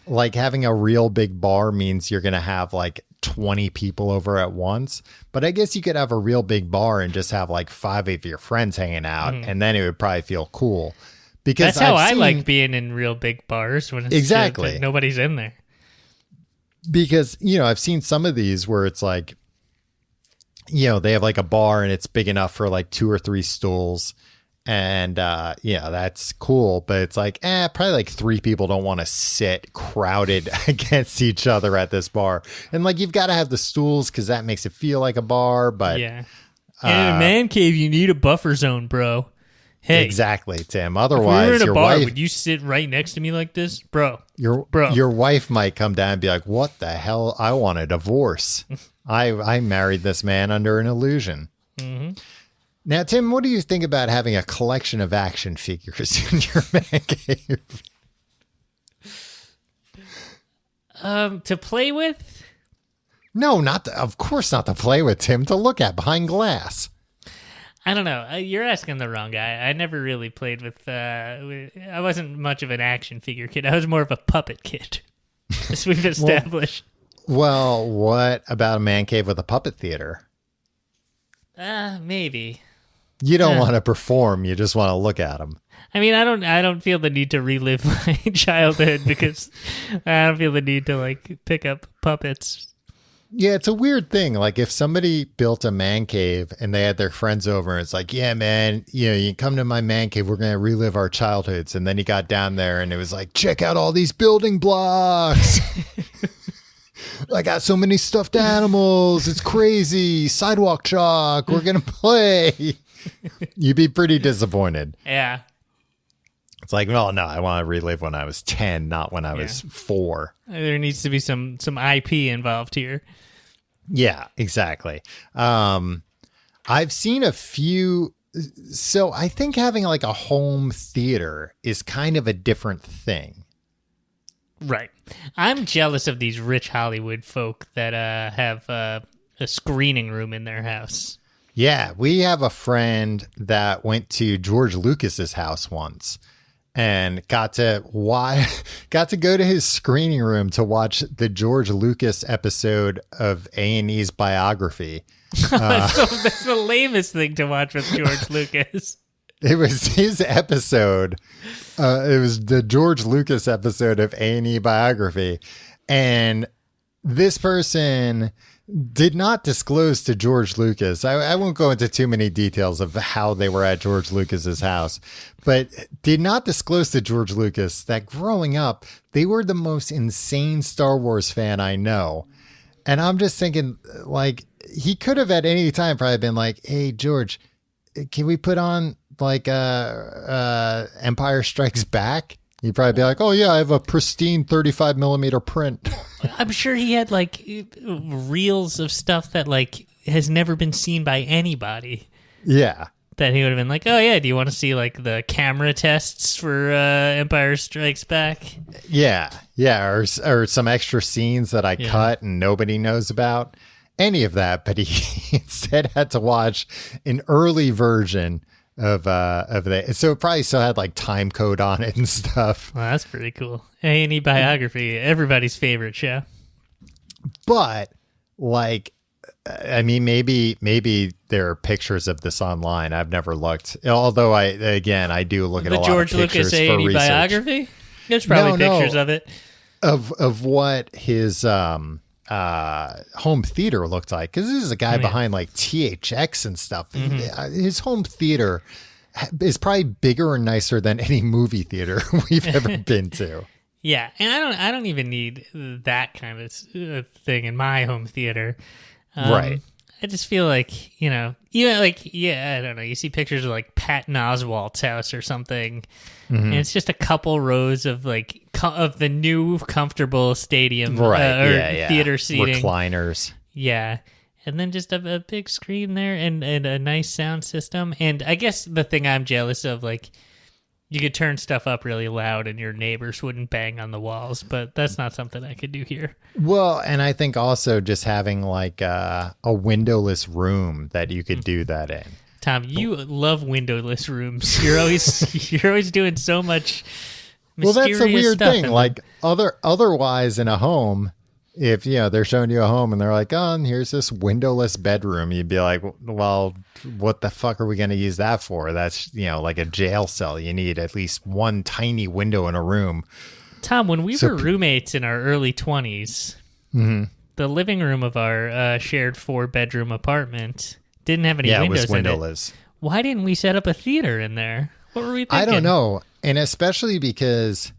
like having a real big bar means you're going to have like 20 people over at once. But I guess you could have a real big bar and just have like 5 of your friends hanging out. And then it would probably feel cool. Because that's how I like being in real big bars when it's exactly nobody's in there. Because, I've seen some of these where it's like, they have like a bar and it's big enough for like 2 or 3 stools. And, that's cool. But it's like, probably like 3 people don't want to sit crowded against each other at this bar. And like, you've got to have the stools because that makes it feel like a bar. But yeah. In a man cave, you need a buffer zone, bro. Hey, exactly, Tim. Otherwise, if we were in a your bar, wife, would you sit right next to me like this, bro? Your wife might come down and be like, "What the hell? I want a divorce. I married this man under an illusion." Mm-hmm. Now, Tim, what do you think about having a collection of action figures in your man cave? To play with? No, of course not to play with, Tim. To look at behind glass. I don't know. You're asking the wrong guy. I never really played with I wasn't much of an action figure kid. I was more of a puppet kid, as we've established. Well, what about a man cave with a puppet theater? Maybe. You don't want to perform. You just want to look at them. I mean, I don't feel the need to relive my childhood because I don't feel the need to like pick up puppets. Yeah, it's a weird thing. Like if somebody built a man cave and they had their friends over and it's like, yeah, man, you can come to my man cave. We're going to relive our childhoods. And then he got down there and it was like, check out all these building blocks. I got so many stuffed animals. It's crazy. Sidewalk chalk. We're going to play. You'd be pretty disappointed. Yeah. It's like, well, no, I want to relive when I was 10, not when I was 4. There needs to be some IP involved here. Yeah, exactly. I've seen a few. So I think having like a home theater is kind of a different thing. Right. I'm jealous of these rich Hollywood folk that have a screening room in their house. Yeah, we have a friend that went to George Lucas's house once and got to go to his screening room to watch the George Lucas episode of A&E's biography. That's the lamest thing to watch with George Lucas. It was his episode. It was the George Lucas episode of A&E biography. And this person did not disclose to George Lucas. I won't go into too many details of how they were at George Lucas's house, but did not disclose to George Lucas that growing up, they were the most insane Star Wars fan I know. And I'm just thinking, like, he could have at any time probably been like, hey, George, can we put on like Empire Strikes Back? He'd probably be like, oh, yeah, I have a pristine 35 millimeter print. I'm sure he had like reels of stuff that like has never been seen by anybody. Yeah. That he would have been like, oh, yeah, do you want to see like the camera tests for Empire Strikes Back? Yeah. Yeah. Or some extra scenes that I cut and nobody knows about. Any of that. But he instead had to watch an early version of that, so it probably still had like time code on it and stuff. Well, that's pretty cool. A&E biography, everybody's favorite show. But like, I mean, maybe there are pictures of this online. I've never looked. Although I do look at a lot George of pictures Lucas A&E for research. biography. There's probably pictures of it. Of what his home theater looked like, because this is a guy behind like THX and stuff. His home theater is probably bigger and nicer than any movie theater we've ever been to. Yeah, and I don't even need that kind of thing in my home theater. Right. I just feel like, I don't know. You see pictures of like Patton Oswalt's house or something, and it's just a couple rows of like of the new comfortable stadium theater seating, recliners. Yeah, and then just a big screen there and a nice sound system. And I guess the thing I'm jealous of, like, you could turn stuff up really loud and your neighbors wouldn't bang on the walls, but that's not something I could do here. Well, and I think also just having like a windowless room that you could do that in. Tom, you love windowless rooms. You're always doing so much mysterious stuff. Well, that's a weird thing. Like otherwise in a home, if they're showing you a home and they're like, oh, and here's this windowless bedroom, you'd be like, well, what the fuck are we going to use that for? That's, like a jail cell. You need at least one tiny window in a room. Tom, when we were roommates in our early 20s, the living room of our shared 4-bedroom apartment didn't have any windows it was windowless. In it. Why didn't we set up a theater in there? What were we thinking? I don't know. And especially because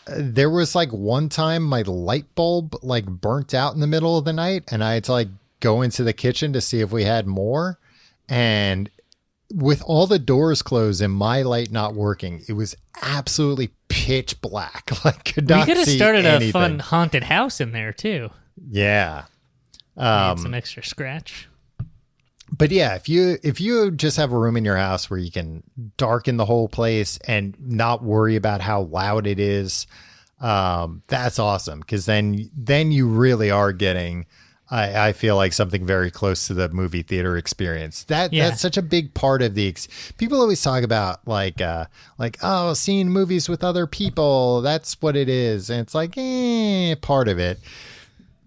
there was like one time my light bulb like burnt out in the middle of the night and I had to like go into the kitchen to see if we had more. And with all the doors closed and my light not working, it was absolutely pitch black. Like, could not see anything. We could have started a fun haunted house in there too. Yeah. Some extra scratch. But yeah, if you just have a room in your house where you can darken the whole place and not worry about how loud it is, that's awesome. Because then you really are getting, I feel like, something very close to the movie theater experience. That's such a big part of the. People always talk about like seeing movies with other people. That's what it is, and it's like part of it.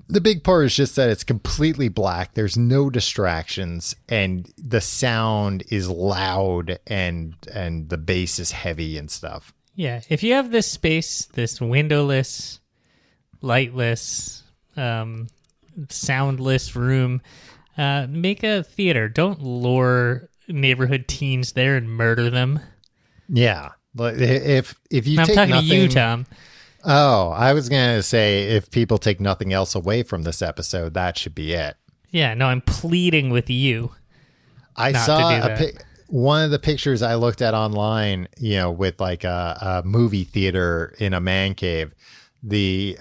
The big part is just that it's completely black. There's no distractions, and the sound is loud, and the bass is heavy and stuff. Yeah, if you have this space, this windowless, lightless, soundless room, make a theater. Don't lure neighborhood teens there and murder them. Yeah, but if you I'm take talking nothing, to you, Tom. Oh, I was going to say, if people take nothing else away from this episode, that should be it. Yeah, no, I'm pleading with you. I saw one of the pictures I looked at online, with like a movie theater in a man cave. The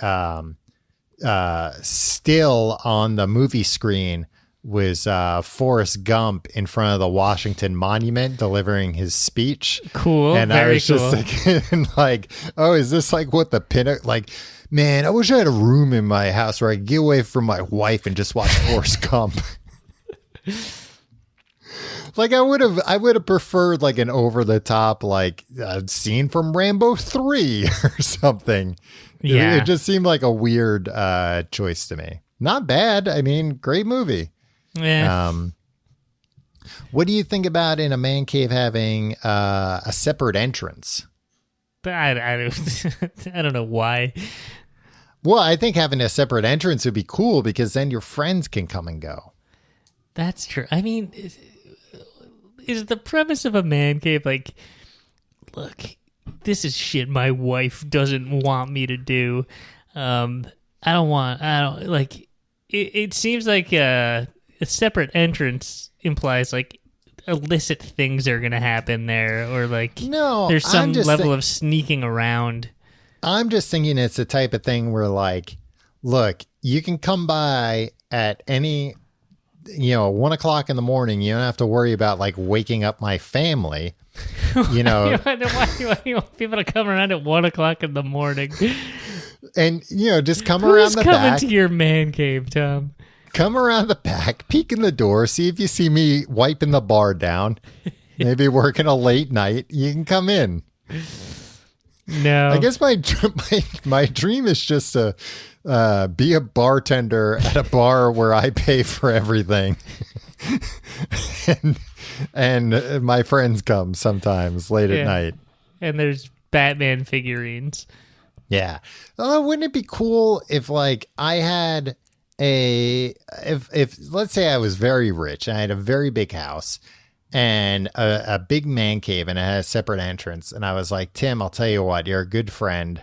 still on the movie screen was Forrest Gump in front of the Washington Monument delivering his speech. Cool. And I was just thinking, like, oh, is this like what the like, man, I wish I had a room in my house where I could get away from my wife and just watch Forrest Gump. Like I would have preferred like an over the top like scene from Rambo 3 or something. Yeah. It just seemed like a weird choice to me. Not bad. I mean, great movie. Yeah. What do you think about in a man cave having a separate entrance? But I don't know why. Well, I think having a separate entrance would be cool because then your friends can come and go. That's true. I mean, is the premise of a man cave like, look, this is shit my wife doesn't want me to do. It seems like a separate entrance implies like illicit things are gonna happen there, or like No, there's some level of sneaking around. I'm just thinking it's the type of thing where like, look, you can come by at any, 1:00 in the morning. You don't have to worry about like waking up my family. Why you want people to come around at 1:00 in the morning? And, just come around the coming back. To your man cave, Tom? Come around the back, peek in the door, see if you see me wiping the bar down. Maybe working a late night. You can come in. No. I guess my dream is just to be a bartender at a bar where I pay for everything. and my friends come sometimes late at night. And there's Batman figurines. Yeah. Wouldn't it be cool if like I had if let's say I was very rich and I had a very big house and a big man cave and it had a separate entrance, and I was like, Tim, I'll tell you what, you're a good friend.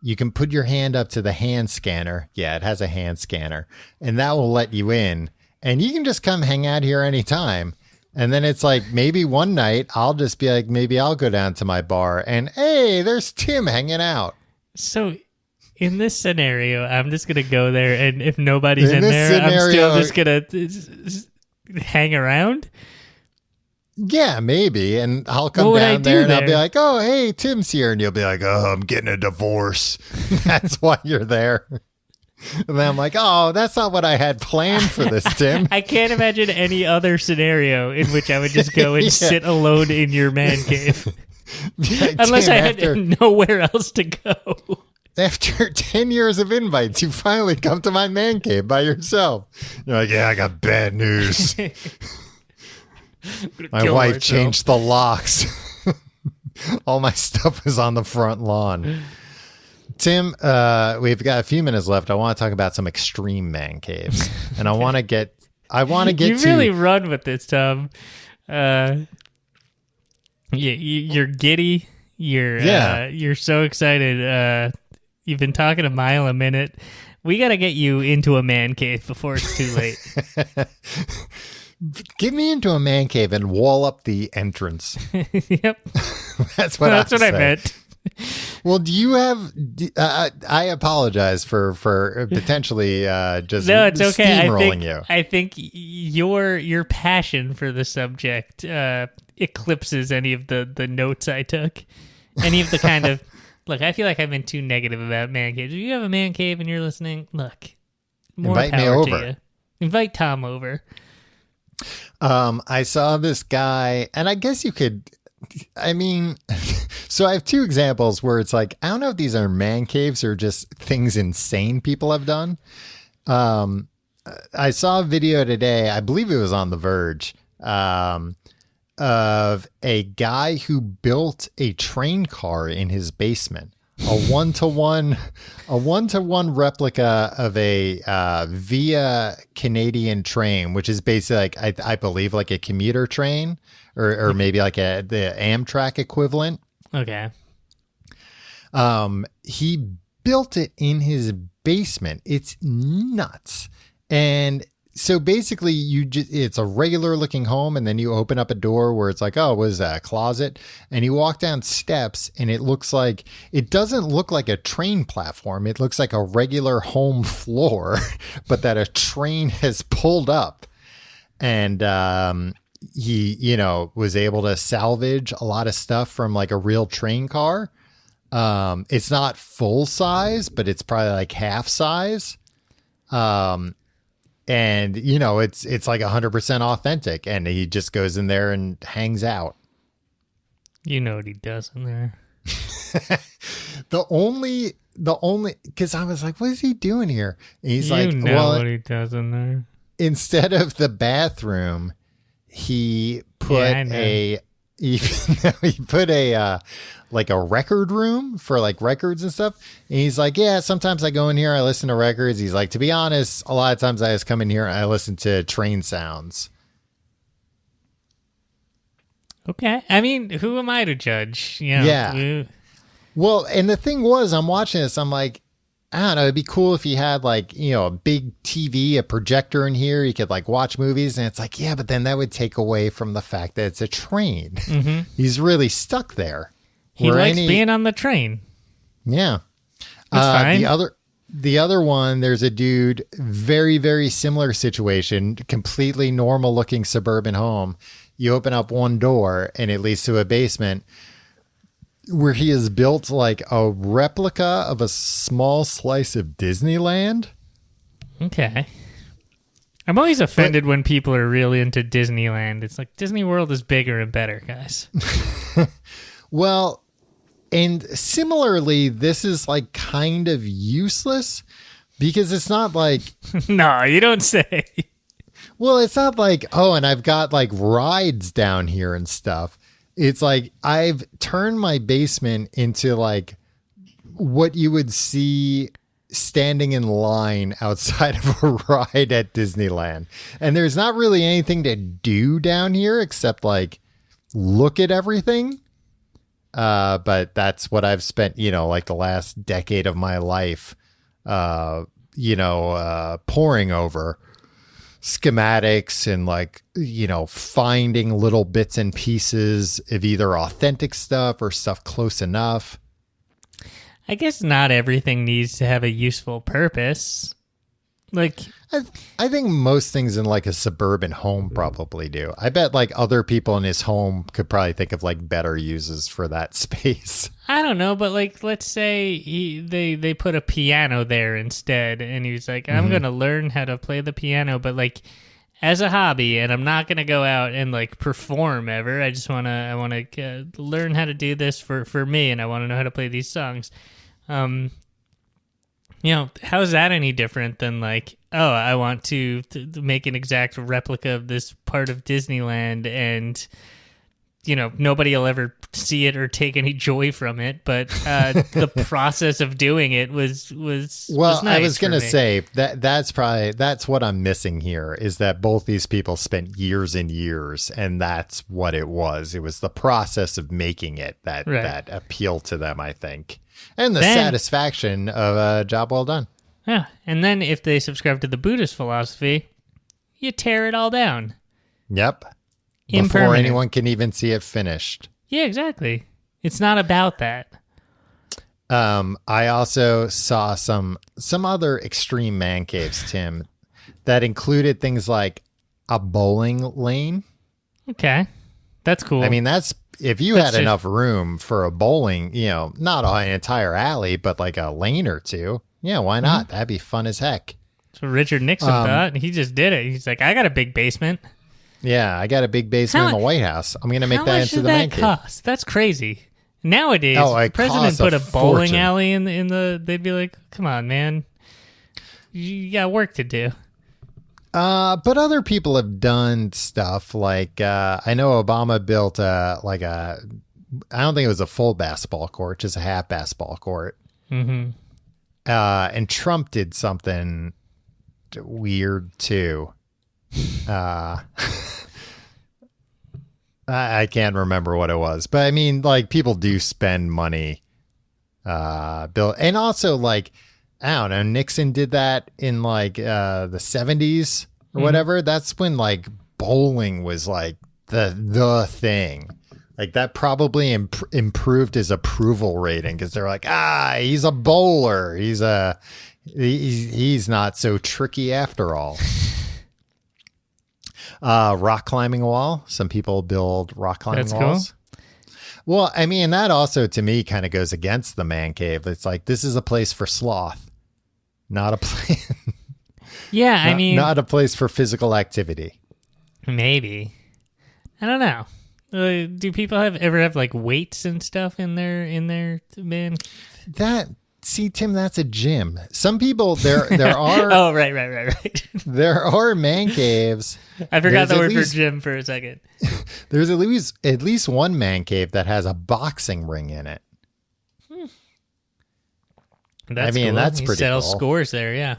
You can put your hand up to the hand scanner. Yeah, it has a hand scanner, and that will let you in, and you can just come hang out here anytime. And then it's like, maybe one night I'll just be like, maybe I'll go down to my bar and hey, there's Tim hanging out. So in this scenario, I'm just going to go there, and if nobody's in there, I'm still just going to hang around? Yeah, maybe. And I'll come down there and I'll be like, oh, hey, Tim's here. And you'll be like, oh, I'm getting a divorce. That's why you're there. And then I'm like, oh, that's not what I had planned for this, Tim. I can't imagine any other scenario in which I would just go and sit alone in your man cave. Unless Tim, I had nowhere else to go. After 10 years of invites, you finally come to my man cave by yourself. You're like, yeah, I got bad news. My wife changed the locks. All my stuff is on the front lawn. Tim, we've got a few minutes left. I want to talk about some extreme man caves. And I want to get you really run with this, Tom. You're giddy. You're so excited. You've been talking a mile a minute. We got to get you into a man cave before it's too late. Get me into a man cave and wall up the entrance. Yep. That's what I meant. Well, do you have? I apologize for potentially just no, it's okay. steamrolling I think your passion for the subject eclipses any of the notes I took. Any of the kind of look. I feel like I've been too negative about man caves. If you have a man cave and you're listening, look, more invite me power over. to you. Invite Tom over. I saw this guy, and I guess you could. I mean, so I have two examples where it's like, I don't know if these are man caves or just things insane people have done. I saw a video today, I believe it was on The Verge, of a guy who built a train car in his basement. A one-to-one replica of a Via Canadian train, which is basically like, I believe like a commuter train or maybe like the Amtrak equivalent. Okay. He built it in his basement. It's nuts. And so basically it's a regular looking home, and then you open up a door where it's like, oh, what is that, a closet? And you walk down steps and it doesn't look like a train platform. It looks like a regular home floor, but that a train has pulled up. And he, was able to salvage a lot of stuff from like a real train car. It's not full size, but it's probably like half size. And, it's like 100% authentic. And he just goes in there and hangs out. You know what he does in there. The only, because I was like, what is he doing here? And he's like, what he does in there. Instead of the bathroom, he put he put a like a record room for like records and stuff. And he's like, yeah, sometimes I go in here, I listen to records. He's like, to be honest, a lot of times I just come in here and I listen to train sounds. Okay. I mean, who am I to judge? Yeah. Well, and the thing was, I'm watching this, I'm like, I don't know, it'd be cool if he had like, a big TV, a projector in here. You could like watch movies. And it's like, yeah, but then that would take away from the fact that it's a train. Mm-hmm. He's really stuck there. He likes being on the train. Yeah. That's fine. The other one, there's a dude, very, very similar situation, completely normal looking suburban home. You open up one door and it leads to a basement where he has built like a replica of a small slice of Disneyland. Okay. I'm always offended when people are really into Disneyland. It's like Disney World is bigger and better, guys. Well, and similarly, this is like kind of useless because it's not like... No, you don't say. Well, it's not like, oh, and I've got like rides down here and stuff. It's like I've turned my basement into like what you would see standing in line outside of a ride at Disneyland. And there's not really anything to do down here except like look at everything. But that's what I've spent, like the last decade of my life, poring over. Schematics and like, finding little bits and pieces of either authentic stuff or stuff close enough. I guess not everything needs to have a useful purpose. Like, I think most things in like a suburban home probably do. I bet like other people in his home could probably think of like better uses for that space. I don't know, but like, let's say they put a piano there instead, and he was like, I'm going to learn how to play the piano, but like as a hobby, and I'm not going to go out and like perform ever. I just want to learn how to do this for me, and I want to know how to play these songs. How is that any different than like, oh, I want to make an exact replica of this part of Disneyland, and nobody will ever see it or take any joy from it, but the process of doing it was nice. I was going to say that's what I'm missing here, is that both these people spent years and years, and that's what it was. It was the process of making it that appealed to them, I think. And the satisfaction of a job well done. Yeah, and then if they subscribe to the Buddhist philosophy, you tear it all down. Yep. Before anyone can even see it finished. Yeah, exactly. It's not about that. I also saw some other extreme man caves, Tim, that included things like a bowling lane. Okay. That's cool. I mean, if you had enough room for a bowling, not an entire alley, but like a lane or two. Yeah, why not? Mm-hmm. That'd be fun as heck. That's what Richard Nixon thought, and he just did it. He's like, I got a big basement. Yeah, I got a big basement in the White House. I'm going to make that into the man cave. Cost? That's crazy. Nowadays, if the president put a bowling alley in the, they'd be like, come on, man. You got work to do. But other people have done stuff like, I know Obama built I don't think it was a full basketball court, just a half basketball court. Mm-hmm. And Trump did something weird too. I can't remember what it was, but I mean, like, people do spend money, Bill, and also like, I don't know, Nixon did that in like the 70s or whatever. That's when like bowling was like the thing. Like that probably improved his approval rating because they're like, he's a bowler. He's not so tricky after all. Rock climbing wall. Some people build rock climbing walls. Cool. Well, I mean, that also to me kind of goes against the man cave. It's like, this is a place for sloth, not a place. Yeah, I mean, not a place for physical activity. maybe. I don't know. Do people ever have like weights and stuff in their man? See, Tim, that's a gym. Some people there are. Oh, right. There are man caves. I forgot the word for gym for a second. There's at least one man cave that has a boxing ring in it. That's cool. That's pretty settle cool. Scores there, yeah.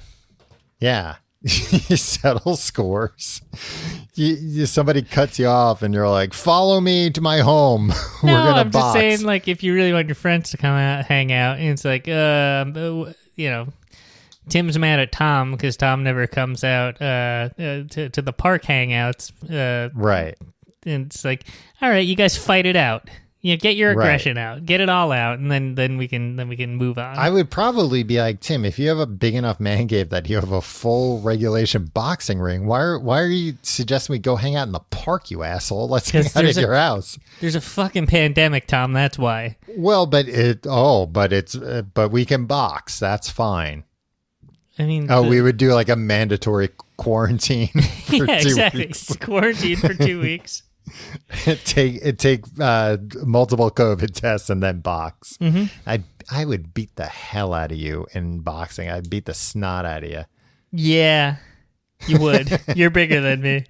Yeah. You settle scores. Somebody cuts you off and you're like, follow me to my home. We're No, gonna I'm box. just saying, like, if you really want your friends to come out, hang out, and it's like, Tim's mad at Tom because Tom never comes out to the park hangouts. Right. And it's like, all right, you guys fight it out. Get your aggression out, get it all out, and then we can move on. I would probably be like, Tim, if you have a big enough man cave that you have a full regulation boxing ring, why are you suggesting we go hang out in the park, you asshole? Let's hang out at your house. There's a fucking pandemic, Tom. That's why. Well, but we can box. That's fine. I mean, we would do like a mandatory quarantine for 2 weeks. Quarantine for 2 weeks. Take multiple COVID tests and then box. Mm-hmm. I would beat the hell out of you in boxing. I'd beat the snot out of you. Yeah, you would. You're bigger than me.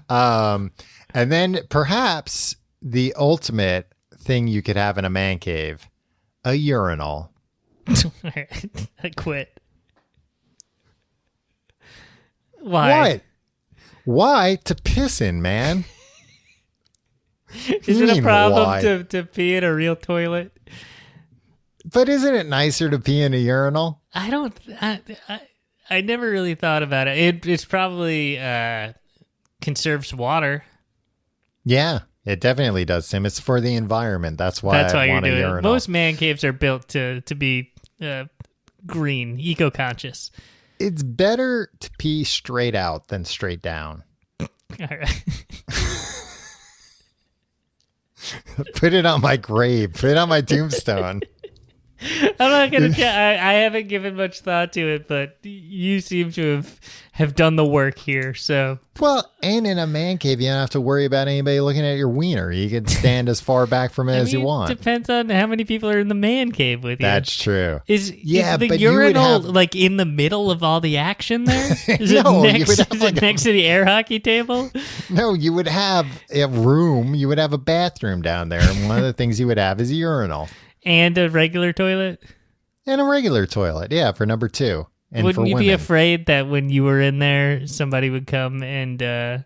And then perhaps the ultimate thing you could have in a man cave, a urinal. I quit. Why? What? Why to piss in, man? Is it a problem to pee in a real toilet? But isn't it nicer to pee in a urinal? I never really thought about it. It's probably conserves water. Yeah, it definitely does, Tim. It's for the environment. That's why I want a urinal. It. Most man caves are built to be green, eco-conscious. It's better to pee straight out than straight down. All right. Put it on my grave. Put it on my tombstone. I'm not going to I haven't given much thought to it, but you seem to have done the work here, so. Well, and in a man cave, you don't have to worry about anybody looking at your wiener. You can stand as far back from it as you want. It depends on how many people are in the man cave with you. That's true. Is the urinal like in the middle of all the action there? Is it next to the air hockey table? No, you would have a room. You would have a bathroom down there, and one of the things you would have is a urinal. And a regular toilet? And a regular toilet, yeah, for number 2. And wouldn't you women. be afraid that when you were in there, somebody would come and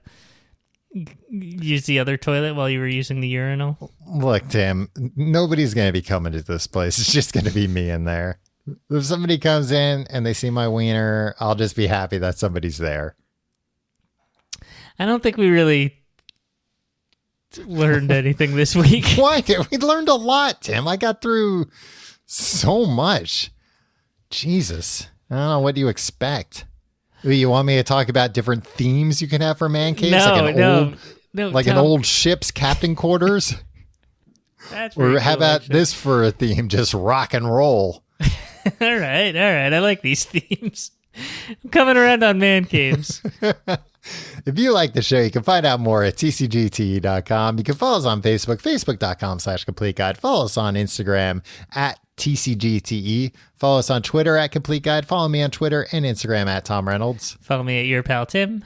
use the other toilet while you were using the urinal? Look, Tim, nobody's going to be coming to this place. It's just going to be me in there. If somebody comes in and they see my wiener, I'll just be happy that somebody's there. I don't think we really learned anything this week. Why? We learned a lot, Tim. I got through so much. Jesus. I don't know. What do you expect? You want me to talk about different themes you can have for man caves? No, like an old ship's captain quarters? That's or how cool, about actually. this for a theme? Just rock and roll. All right. I like these themes. I'm coming around on man caves. If you like the show, you can find out more at tcgte.com. You can follow us on Facebook, facebook.com/complete guide. Follow us on Instagram at TCGTE. Follow us on Twitter at Complete Guide. Follow me on Twitter and Instagram at Tom Reynolds. Follow me at Your Pal Tim.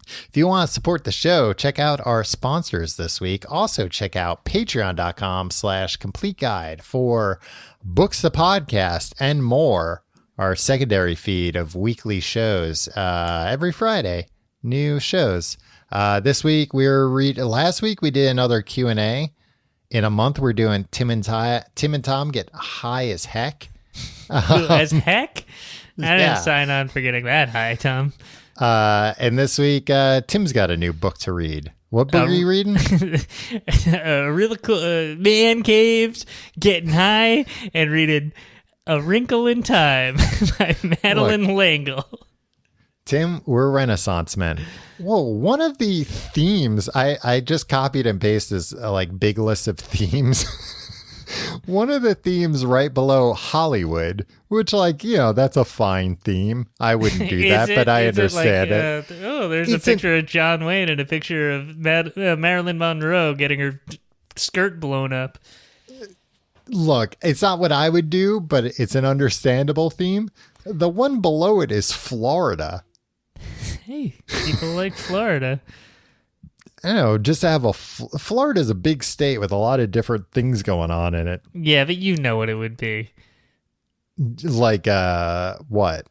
If you want to support the show, check out our sponsors this week. Also, check out patreon.com/complete guide for Books the Podcast and more. Our secondary feed of weekly shows every Friday. New shows. This week last week we did another Q&A. In a month we're doing Tim and Tom get high as heck. As heck? I didn't Yeah. sign on for getting that high, Tom. And this week Tim's got a new book to read. What book are you reading? Really cool. Man caves, getting high, and reading A Wrinkle in Time by Madeline L'Engle. Tim, we're Renaissance men. Whoa, one of the themes, I just copied and pasted this like big list of themes. one of the themes right below Hollywood, which, like, that's a fine theme. I wouldn't do that, but I understand it. There's a picture of John Wayne and a picture of Marilyn Monroe getting her skirt blown up. Look, it's not what I would do, but it's an understandable theme. The one below it is Florida. Hey, people like Florida. I don't know, just to have Florida's a big state with a lot of different things going on in it. Yeah, but you know what it would be. Like, what?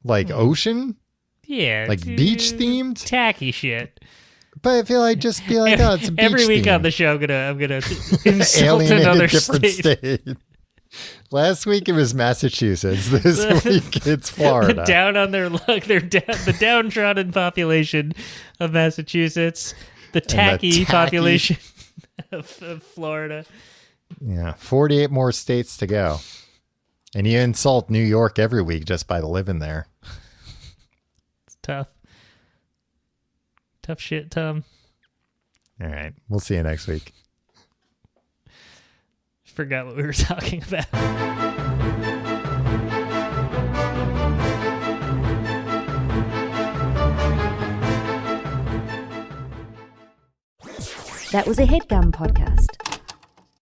Like ocean? Yeah. Like beach themed? Tacky shit. But I feel like just be like, oh, it's a beach every week theme. on the show, I'm gonna insult alienate another a different state. Last week it was Massachusetts. This week it's Florida. Down on their luck, the downtrodden population of Massachusetts, the tacky population of Florida. Yeah, 48 more states to go. And you insult New York every week just by living there. It's tough. Tough shit, Tom. All right. We'll see you next week. Forgot what we were talking about. That was a HeadGum podcast.